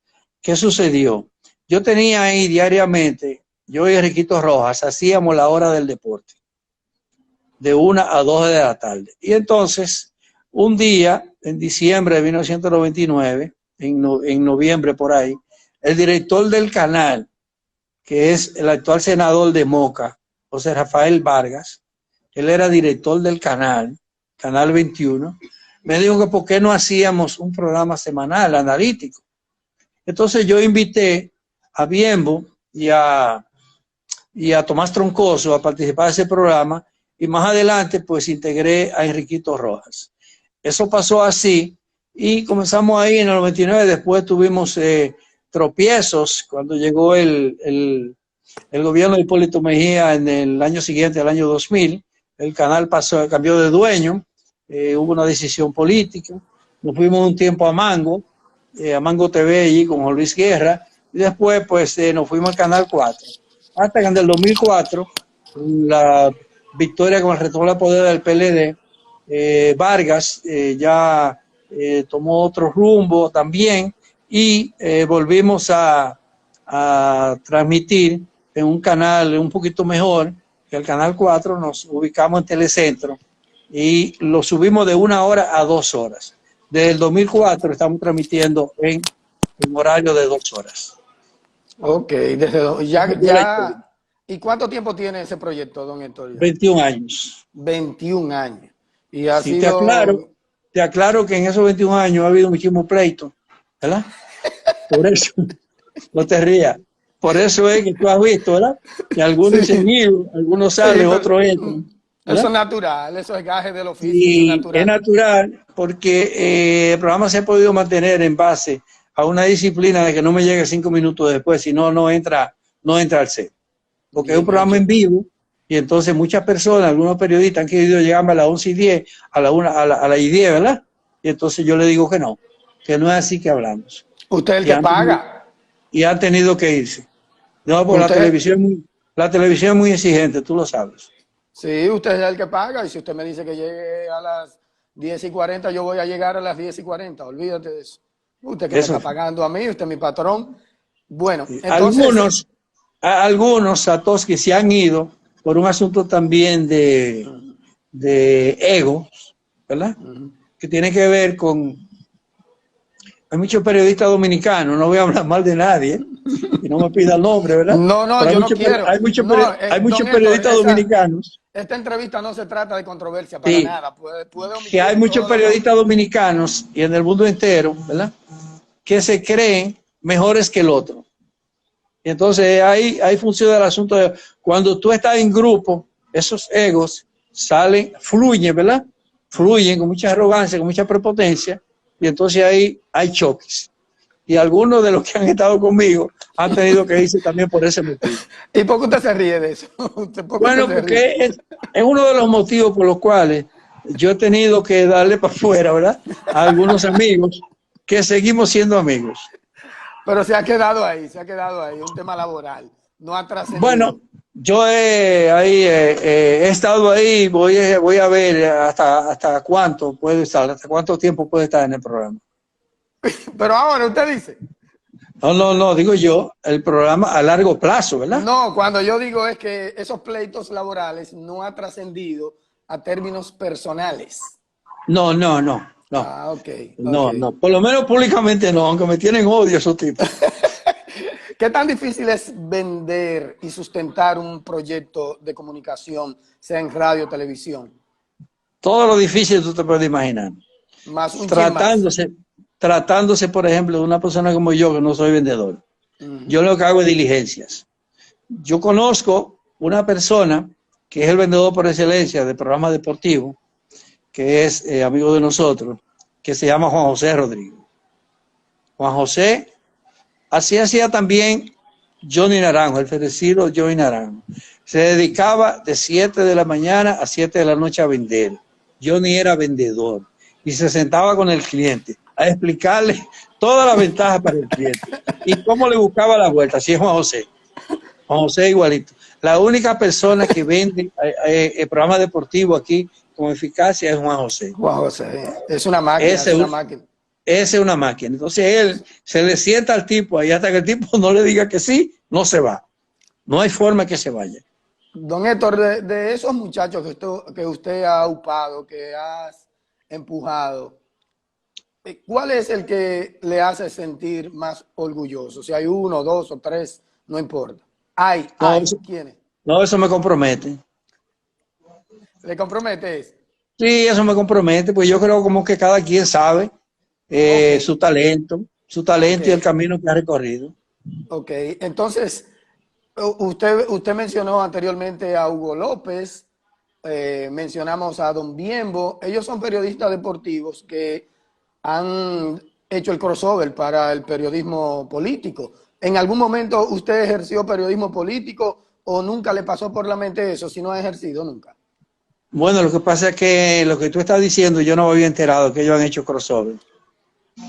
¿Qué sucedió? Yo tenía ahí diariamente, yo y Enriquito Rojas, hacíamos la hora del deporte, de 1 a 2 de la tarde. Y entonces un día, en diciembre de 1999, en noviembre por ahí, el director del canal, que es el actual senador de Moca, José Rafael Vargas, él era director del canal, Canal 21, me dijo que por qué no hacíamos un programa semanal analítico. Entonces yo invité a Biembo y a Tomás Troncoso a participar de ese programa, y más adelante pues integré a Enriquito Rojas. Eso pasó así y comenzamos ahí en el 99. Después tuvimos tropiezos cuando llegó el gobierno de Hipólito Mejía en el año siguiente, el año 2000. El canal cambió de dueño, hubo una decisión política. Nos fuimos un tiempo a Mango TV allí con Juan Luis Guerra, y después pues nos fuimos al Canal 4. Hasta que en el 2004, la victoria con el retorno al poder del PLD, Vargas ya tomó otro rumbo también, y volvimos a transmitir en un canal un poquito mejor que el Canal 4. Nos ubicamos en Telecentro y lo subimos de 1 hora a 2 horas. Desde el 2004 estamos transmitiendo en horario de 2 horas. Ok, ya. ¿Y cuánto tiempo tiene ese proyecto, don Héctor? 21 años. 21 años. Y ha sí, sido... te aclaro que en esos 21 años ha habido muchísimo pleito, ¿verdad? Por eso, no te rías. Por eso es que tú has visto, ¿verdad? Que algunos se han ido, algunos salen, otros entran. Eso es natural, eso es gaje del oficio. Y es natural porque el programa se ha podido mantener en base a una disciplina de que no me llegue 5 minutos después, si no, no entra al set. Porque es un programa en vivo, y entonces muchas personas, algunos periodistas han querido llegarme a las 11:10, a la 1:10, ¿verdad? Y entonces yo le digo que no es así que hablamos. Usted es el que paga. Y han tenido que irse. No, porque la televisión es muy exigente, tú lo sabes. Sí, usted es el que paga, y si usted me dice que llegue a las 10:40, yo voy a llegar a las 10:40, olvídate de eso. Usted que me está pagando a mí, usted es mi patrón. Bueno, entonces... Algunos Satoshi se han ido por un asunto también de ego, ¿verdad? Que tiene que ver con... Hay muchos periodistas dominicanos, no voy a hablar mal de nadie, y no me pida el nombre, ¿verdad? No, yo no quiero. Hay muchos periodistas dominicanos. Esta entrevista no se trata de controversia para nada. Que hay muchos periodistas dominicanos, y en el mundo entero, ¿verdad?, que se creen mejores que el otro. Y entonces ahí funciona el asunto de cuando tú estás en grupo, esos egos salen, fluyen, ¿verdad? Fluyen con mucha arrogancia, con mucha prepotencia, y entonces ahí hay choques. Y algunos de los que han estado conmigo han tenido que irse también por ese motivo. ¿Y por qué usted se ríe de eso? Bueno, porque es uno de los motivos por los cuales yo he tenido que darle para afuera, ¿verdad?, a algunos amigos que seguimos siendo amigos. Pero se ha quedado ahí, un tema laboral, no ha trascendido. Bueno, yo he estado ahí, voy a ver hasta cuánto puede estar, hasta cuánto tiempo puede estar en el programa. Pero ahora usted dice. No, digo yo, el programa a largo plazo, ¿verdad? No, cuando yo digo es que esos pleitos laborales no ha trascendido a términos personales. No. Ah, ok. No, por lo menos públicamente no, aunque me tienen odio esos tipos. ¿Qué tan difícil es vender y sustentar un proyecto de comunicación, sea en radio o televisión? Todo lo difícil tú te puedes imaginar. Más un tratándose, por ejemplo, de una persona como yo, que no soy vendedor. Yo lo que hago es diligencias. Yo conozco una persona que es el vendedor por excelencia de programas deportivos, que es amigo de nosotros, que se llama Juan José Rodríguez. Juan José hacía también Johnny Naranjo, el fenecido Johnny Naranjo. Se dedicaba de 7 de la mañana a 7 de la noche a vender. Johnny era vendedor y se sentaba con el cliente a explicarle todas las ventajas para el cliente y cómo le buscaba la vuelta. Así es Juan José. Juan José igualito. La única persona que vende el programa deportivo aquí con eficacia es Juan José. Juan José, es una máquina. Esa es una máquina. Entonces él se le sienta al tipo ahí hasta que el tipo no le diga que sí, no se va. No hay forma que se vaya. Don Héctor, de esos muchachos que usted ha upado, que has empujado, ¿cuál es el que le hace sentir más orgulloso? Si hay uno, dos o tres, no importa. No, eso, ¿Quién es? no, eso me compromete. ¿Le comprometes? Sí, eso me compromete, pues yo creo como que cada quien sabe Ok, su ok, talento y el camino que ha recorrido. ok. Entonces, usted mencionó anteriormente a Hugo López, mencionamos a Don Biembo. Ellos son periodistas deportivos que han hecho el crossover para el periodismo político. ¿En algún momento usted ejerció periodismo político o nunca le pasó por la mente eso, si no ha ejercido nunca? Bueno, lo que pasa es que lo que tú estás diciendo, yo no me había enterado que ellos han hecho crossover.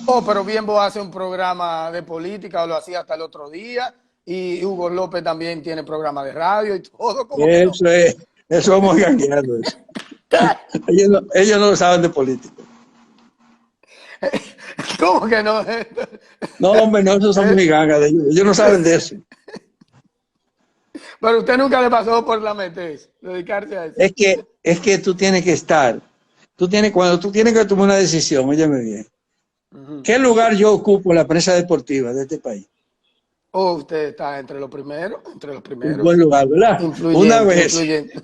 Oh, pero Biembo hace un programa de política, o lo hacía hasta el otro día, y Hugo López también tiene programa de radio y todo, ¿cómo que no? Eso vamos ganando eso. Ellos no saben de política. ¿Cómo que no? No, hombre, no, esos son muy gangas de ellos. Ellos no saben de eso. Pero usted nunca le pasó por la mente eso, dedicarse a eso. Es que tú tienes que estar, cuando tú tienes que tomar una decisión, óyeme bien, ¿qué lugar yo ocupo en la prensa deportiva de este país? Oh, usted está entre los Un buen primeros. lugar, ¿verdad? Influyente, influyente.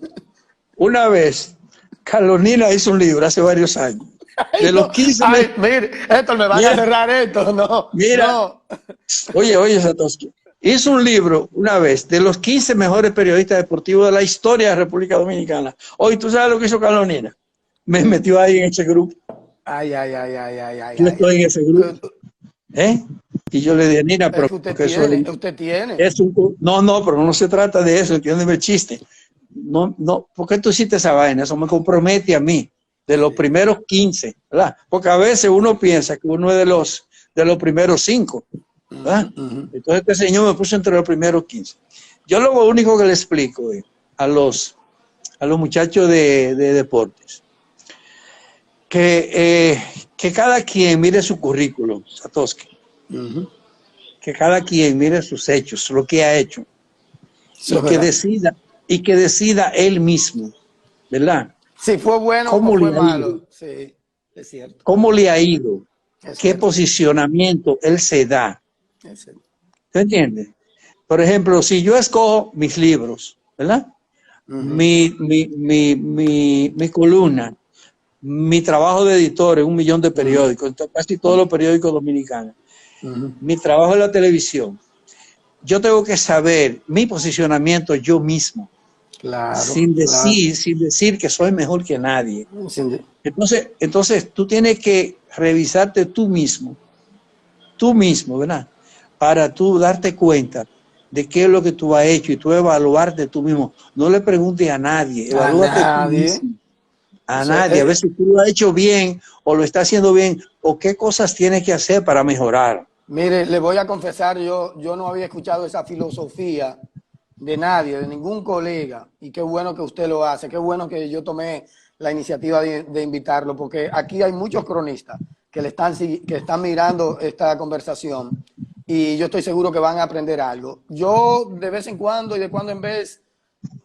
Una vez, Carlos Nina hizo un libro hace varios años, Ay, de los no. 15, Ay, mire, esto me van a mira, cerrar esto, no, mira, no. oye, Satoshi, hizo un libro una vez de los 15 mejores periodistas deportivos de la historia de la República Dominicana. Hoy, ¿tú sabes lo que hizo Carlos Nina? Me metió ahí en ese grupo. Ay, ay, ay, ay, ay, ay, Yo ay, estoy ay. en ese grupo. ¿Eh? Y yo le dije, Nina, Es pero que usted que eso tiene, usted tiene. es un... No, no, pero no se trata de eso, entiéndeme el chiste. No, no, ¿por qué tú hiciste esa vaina? Eso me compromete a mí, de los Sí. primeros 15, ¿verdad? Porque a veces uno piensa que uno es de los primeros 5, ¿verdad? Entonces este señor me puso entre los primeros 15. Yo lo único que le explico a los muchachos de deportes, que cada quien mire su currículum, Satoshi, que cada quien mire sus hechos, lo que ha hecho, Eso es verdad. y que decida él mismo, ¿verdad? Si fue bueno o ¿Cómo fue le ha ido? malo. Sí, es cierto. ¿Cómo le ha ido? Es ¿Qué cierto. posicionamiento él se da? Es cierto. ¿Tú entiendes? Por ejemplo, si yo escojo mis libros, ¿verdad? Mi columna, mi trabajo de editor en 1.000.000 de periódicos, casi todos los periódicos dominicanos, mi trabajo en la televisión, yo tengo que saber mi posicionamiento yo mismo, Claro, sin claro. decir que soy mejor que nadie. Sí. Entonces tú tienes que revisarte tú mismo, ¿verdad? Para tú darte cuenta de qué es lo que tú has hecho y tú evaluarte tú mismo. No le preguntes a nadie, A evalúate tú nadie. mismo. A Eso nadie, a ver si tú lo has hecho bien o lo estás haciendo bien o qué cosas tienes que hacer para mejorar. mire, le voy a confesar, yo no había escuchado esa filosofía de nadie, de ningún colega, y qué bueno que usted lo hace, qué bueno que yo tomé la iniciativa de invitarlo, porque aquí hay muchos cronistas que están mirando esta conversación y yo estoy seguro que van a aprender algo. Yo de vez en cuando y de cuando en vez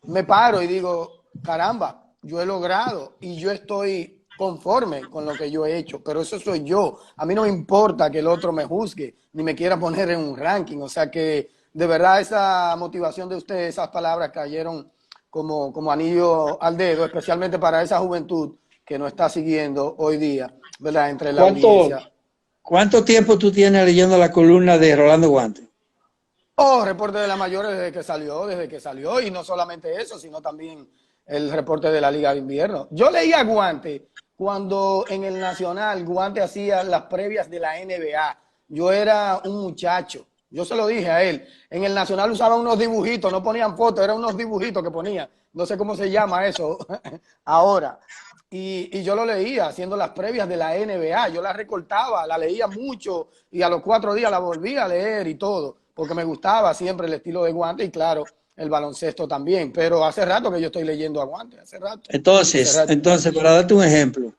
me paro y digo, caramba, yo he logrado y yo estoy conforme con lo que yo he hecho, pero eso soy yo. A mí no me importa que el otro me juzgue, ni me quiera poner en un ranking. O sea que de verdad esa motivación de usted, esas palabras cayeron como anillo al dedo, especialmente para esa juventud que nos está siguiendo hoy día, ¿verdad? Entre la ¿Cuánto, audiencia. cuánto tiempo tú tienes leyendo la columna de Rolando Guante? Oh, reporte de la mayor desde que salió, y no solamente eso, sino también el reporte de la Liga de Invierno. Yo leía Guante cuando en el Nacional Guante hacía las previas de la NBA. Yo era un muchacho, yo se lo dije a él. En el Nacional usaban unos dibujitos, no ponían fotos, eran unos dibujitos que ponían. No sé cómo se llama eso ahora. Y yo lo leía haciendo las previas de la NBA. Yo la recortaba, la leía mucho y a los 4 días la volví a leer y todo, porque me gustaba siempre el estilo de Guante y claro, el baloncesto también. Pero hace rato que yo estoy leyendo a Guante, hace rato. Entonces, para darte un ejemplo,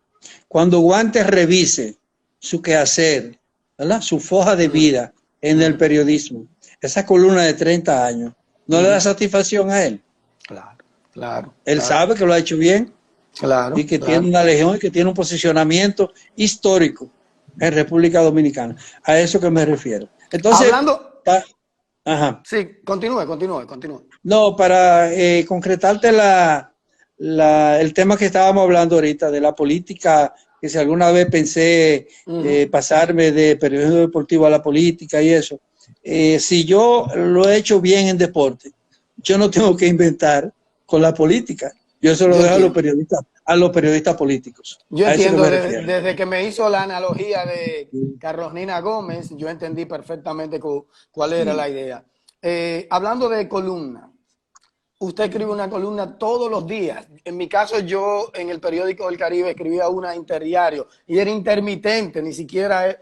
cuando Guante revise su quehacer, ¿verdad? Su foja de vida en el periodismo, esa columna de 30 años, ¿no le da satisfacción a él? Claro, claro, Él claro. sabe que lo ha hecho bien. Claro, y que claro. tiene una legión y que tiene un posicionamiento histórico en República Dominicana. A eso que me refiero. Entonces, Hablando, ajá. sí, continúe. No, para concretarte el tema que estábamos hablando ahorita de la política, que si alguna vez pensé pasarme de periodismo deportivo a la política y eso, si yo lo he hecho bien en deporte, yo no tengo que inventar con la política. Yo se lo dejo a los periodistas políticos. Yo A eso que entiendo, me refiero. desde que me hizo la analogía de Carlos Nina Gómez, yo entendí perfectamente cuál era la idea. Hablando de columna, usted escribe una columna todos los días. En mi caso, yo en el periódico del Caribe escribía una interdiario y era intermitente, ni siquiera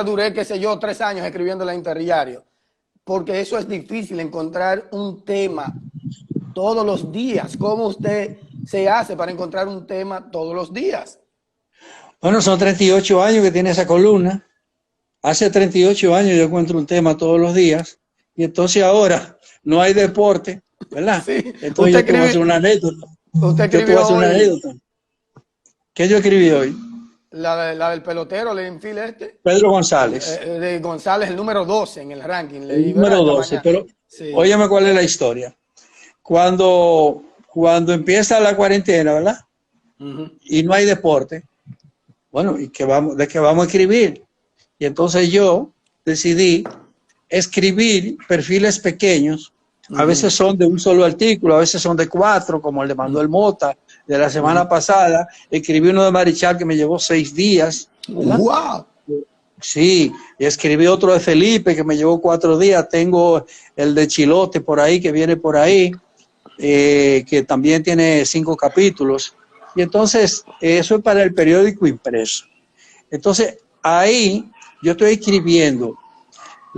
duré, qué sé yo, 3 años escribiendo la interdiario, porque eso es difícil, encontrar un tema todos los días. ¿Cómo usted se hace para encontrar un tema todos los días? Bueno, son 38 años que tiene esa columna. Hace 38 años yo encuentro un tema todos los días y entonces ahora no hay deporte, ¿verdad? Sí. Entonces yo te voy a hacer una anécdota. Usted escribió ¿Qué yo escribí hoy? La del pelotero, el infield Pedro González. De González, el número 12 en el ranking. El número 12, pero sí. Óyeme cuál es la historia. Cuando empieza la cuarentena, ¿verdad? Y no hay deporte, bueno, ¿de qué vamos a escribir? Y entonces yo decidí escribir perfiles pequeños. A veces son de un solo artículo, a veces son de 4, como el de Manuel Mota, de la semana pasada. Escribí uno de Marichal que me llevó 6 días. ¿Verdad? ¡Wow! Sí, y escribí otro de Felipe que me llevó 4 días. Tengo el de Chilote por ahí, que viene por ahí, que también tiene 5 capítulos. Y entonces, eso es para el periódico impreso. Entonces, ahí yo estoy escribiendo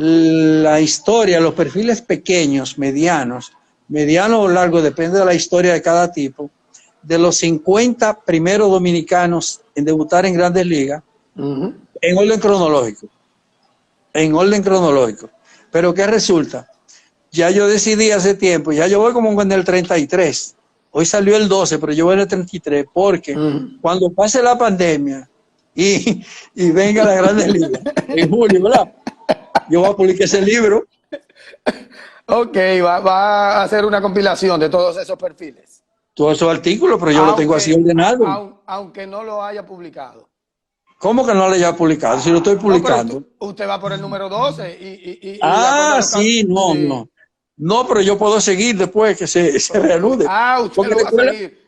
la historia, los perfiles pequeños, medianos o largos, depende de la historia de cada tipo, de los 50 primeros dominicanos en debutar en Grandes Ligas, en orden cronológico. Pero ¿qué resulta? Ya yo decidí hace tiempo, ya yo voy como en el 33. Hoy salió el 12, pero yo voy en el 33, porque cuando pase la pandemia y venga la Grandes Ligas en julio, ¿verdad? Yo voy a publicar ese libro. Ok, va a hacer una compilación de todos esos perfiles. Todos esos artículos, pero yo lo tengo así ordenado. Aunque no lo haya publicado. ¿Cómo que no lo haya publicado? Si lo estoy publicando. No, usted va por el número 12 y sí, no. No, pero yo puedo seguir después que se reanude. Usted lo va a seguir.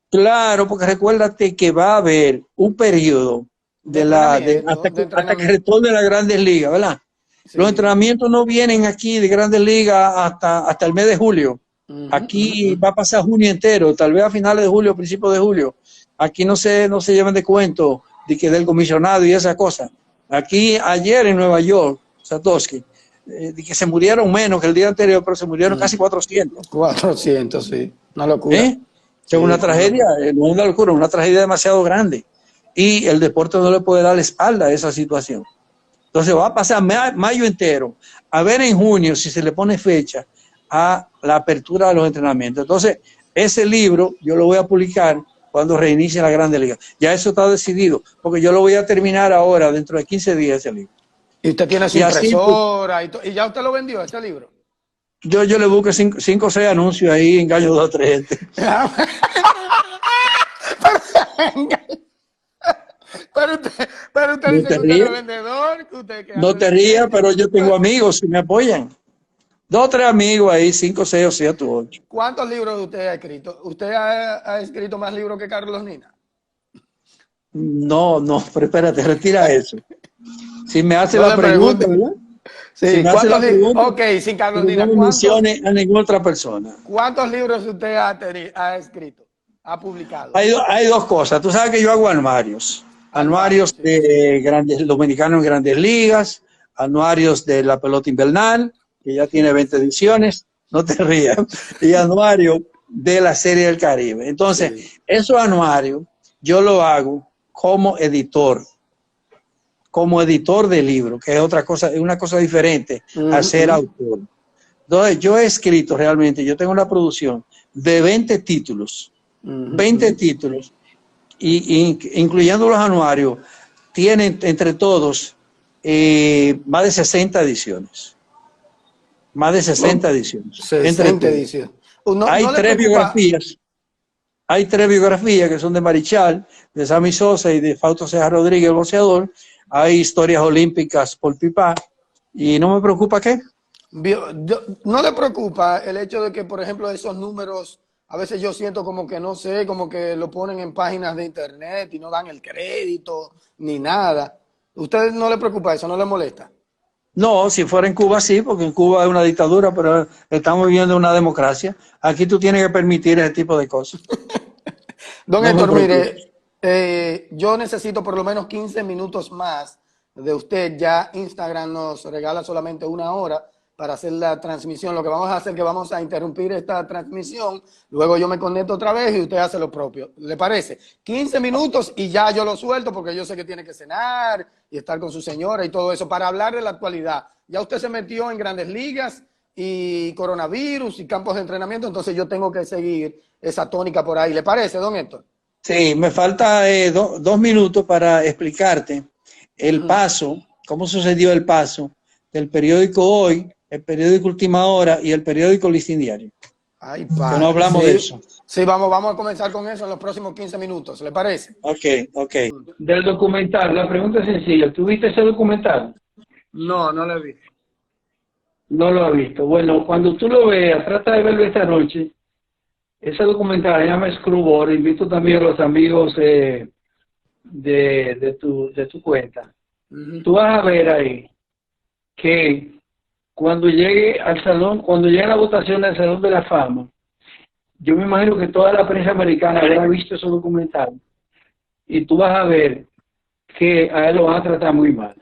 Claro, porque recuérdate que va a haber un periodo hasta que retorne la Grandes Ligas, ¿verdad? Sí. Los entrenamientos no vienen aquí de Grandes Ligas hasta el mes de julio. Aquí va a pasar junio entero, tal vez a finales de julio, principios de julio. Aquí no se llevan de cuento de que del comisionado y esa cosa. Aquí ayer en Nueva York, Satoshi, de que se murieron menos que el día anterior, pero se murieron casi 400. 400, sí. Una locura. Es una tragedia, no es una locura, una tragedia demasiado grande. Y el deporte no le puede dar la espalda a esa situación. Entonces va a pasar mayo entero, a ver en junio si se le pone fecha a la apertura de los entrenamientos. Entonces, ese libro yo lo voy a publicar cuando reinicie la Grande Liga. Ya eso está decidido, porque yo lo voy a terminar ahora, dentro de 15 días ese libro. Y usted tiene su impresora y ya usted lo vendió, este libro. Yo le busqué 5 o 6 anuncios ahí, engaño 2 o 3 gente. Pero usted dice que usted es vendedor. No te rías, pero yo tengo amigos que me apoyan. 2 o 3 amigos ahí, 5, 6 o 7 o 8. ¿Cuántos libros usted ha escrito? ¿Usted ha escrito más libros que Carlos Nina? No, pero espérate, retira eso. Si me hace la pregunta, ¿verdad? Sí, si me hace la pregunta, ok, sin Carlos Nina. No mencione a ninguna otra persona. ¿Cuántos libros usted ha escrito? ¿Ha publicado? Hay 2 cosas. Tú sabes que yo hago anuarios. Anuarios de grandes dominicanos en Grandes Ligas, anuarios de la pelota invernal, que ya tiene 20 ediciones, no te rías, y anuario de la Serie del Caribe. Entonces, esos anuarios yo lo hago como editor de libro, que es otra cosa, es una cosa diferente a ser autor. Entonces, yo he escrito realmente, yo tengo una producción de 20 títulos 20 títulos, incluyendo los anuarios, tienen entre todos más de 60 ediciones. Más de 60 ediciones. 60 ediciones. Hay tres biografías. Hay tres biografías que son de Marichal, de Sammy Sosa y de Fausto Ceja Rodríguez, el boxeador. Hay historias olímpicas por Pipá. Y no me preocupa qué. ¿No le preocupa el hecho de que, por ejemplo, esos números, a veces yo siento como que no sé, como que lo ponen en páginas de internet y no dan el crédito ni nada? ¿Usted no le preocupa eso? ¿No le molesta? No, si fuera en Cuba sí, porque en Cuba hay una dictadura, pero estamos viviendo una democracia. Aquí tú tienes que permitir ese tipo de cosas. Don Héctor, mire, yo necesito por lo menos 15 minutos más de usted. Ya Instagram nos regala solamente 1 hora para hacer la transmisión. Lo que vamos a hacer es que vamos a interrumpir esta transmisión, luego yo me conecto otra vez y usted hace lo propio. ¿Le parece? 15 minutos y ya yo lo suelto porque yo sé que tiene que cenar y estar con su señora y todo eso para hablar de la actualidad. Ya usted se metió en Grandes Ligas y coronavirus y campos de entrenamiento, entonces yo tengo que seguir esa tónica por ahí. ¿Le parece, don Héctor? Sí, me falta 2 minutos para explicarte el paso, cómo sucedió el paso del periódico Hoy, el periódico Última Hora y el periódico Listín Diario. Ay, que no hablamos de eso. Sí, vamos a comenzar con eso en los próximos 15 minutos, ¿le parece? Ok. Del documental, la pregunta es sencilla. ¿Tuviste ese documental? No, no lo he visto. No lo has visto. Bueno, cuando tú lo veas, trata de verlo esta noche. Ese documental se llama Screwball. Invito también a los amigos de tu cuenta. Tú vas a ver ahí que cuando llegue al salón, cuando llegue la votación del Salón de la Fama, yo me imagino que toda la prensa americana habrá visto ese documental y tú vas a ver que a él lo van a tratar muy mal.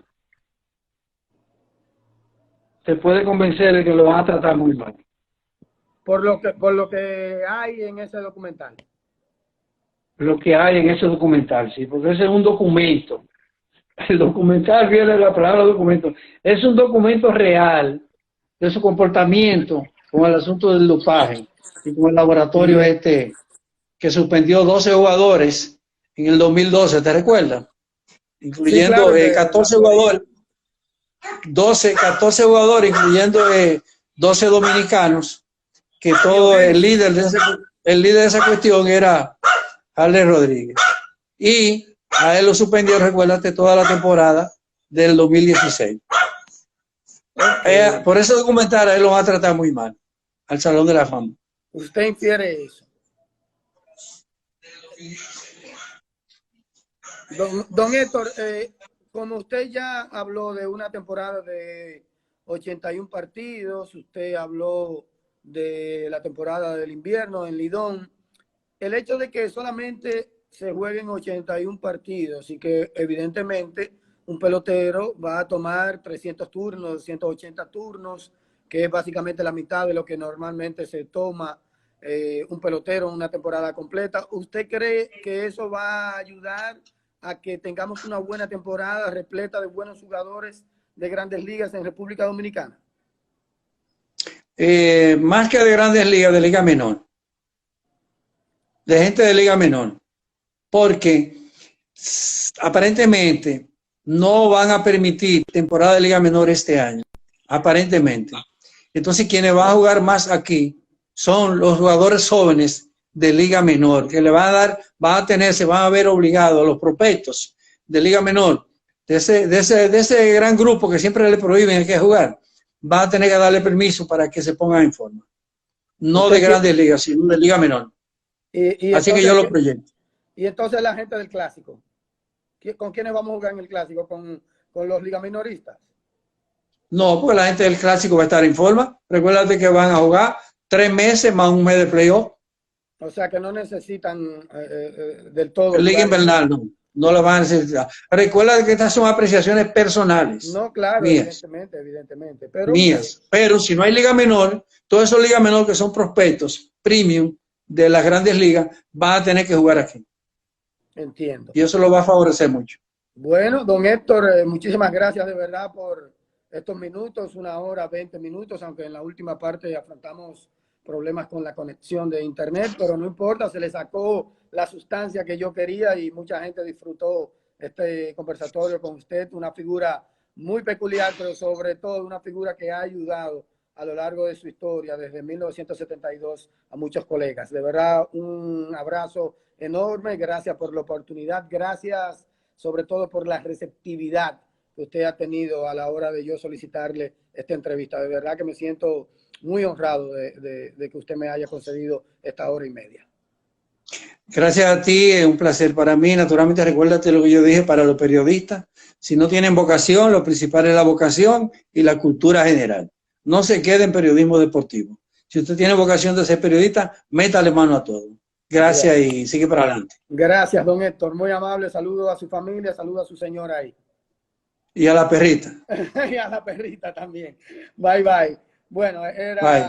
Te puede convencer de que lo van a tratar muy mal. Por lo que hay en ese documental. Lo que hay en ese documental, sí, porque ese es un documento. El documental viene de la palabra documento. Es un documento real de su comportamiento con el asunto del dopaje y con el laboratorio que suspendió 12 jugadores en el 2012, ¿te recuerdas? Incluyendo sí, claro, 14 jugadores, 14 jugadores, incluyendo 12 dominicanos, que todo el líder de esa cuestión era Alex Rodríguez. Y a él lo suspendió, recuérdate, toda la temporada del 2016. Por ese documental a él lo va a tratar muy mal, al Salón de la Fama. ¿Usted infiere eso? Don Héctor, como usted ya habló de una temporada de 81 partidos, usted habló de la temporada del invierno en Lidón, el hecho de que solamente se jueguen 81 partidos y que evidentemente un pelotero va a tomar 300 turnos, 280 turnos, que es básicamente la mitad de lo que normalmente se toma un pelotero en una temporada completa. ¿Usted cree que eso va a ayudar a que tengamos una buena temporada repleta de buenos jugadores de Grandes Ligas en República Dominicana? Más que de Grandes Ligas, de Liga Menor. De gente de Liga Menor. Porque aparentemente no van a permitir temporada de Liga Menor este año. Aparentemente. Entonces, quienes van a jugar más aquí son los jugadores jóvenes de Liga Menor, que le van a dar, se van a ver obligados a los prospectos de Liga Menor, de ese gran grupo que siempre le prohíben que jugar, van a tener que darle permiso para que se pongan en forma. No de Grandes Ligas, sino de Liga Menor. Así que yo lo proyecto. Y entonces la gente del Clásico, ¿con quiénes vamos a jugar en el Clásico? ¿Con los liga minoristas? No, porque la gente del Clásico va a estar en forma. Recuérdate que van a jugar 3 meses más un mes de playoff. O sea que no necesitan del todo. Liga invernal no la van a necesitar. Recuerda que estas son apreciaciones personales. No, claro, mías. Evidentemente. Pero mías. Pero si no hay liga menor, todos esos ligas menor que son prospectos premium de las grandes ligas van a tener que jugar aquí. Entiendo. Y eso lo va a favorecer mucho. Bueno, don Héctor, muchísimas gracias de verdad por estos minutos, 1 hora, 20 minutos, aunque en la última parte afrontamos problemas con la conexión de internet, pero no importa, se le sacó la sustancia que yo quería y mucha gente disfrutó este conversatorio con usted, una figura muy peculiar, pero sobre todo una figura que ha ayudado a lo largo de su historia, desde 1972, a muchos colegas. De verdad, un abrazo enorme, gracias por la oportunidad, gracias sobre todo por la receptividad que usted ha tenido a la hora de yo solicitarle esta entrevista. De verdad que me siento muy honrado de que usted me haya concedido esta hora y media. Gracias a ti, es un placer para mí. Naturalmente, recuérdate lo que yo dije para los periodistas. Si no tienen vocación, lo principal es la vocación y la cultura general. No se quede en periodismo deportivo. Si usted tiene vocación de ser periodista, métale mano a todo. Gracias y sigue para adelante. Gracias, don Héctor. Muy amable. Saludo a su familia, saludo a su señora ahí. Y a la perrita. Y a la perrita también. Bye, bye. Bueno, era... Bye.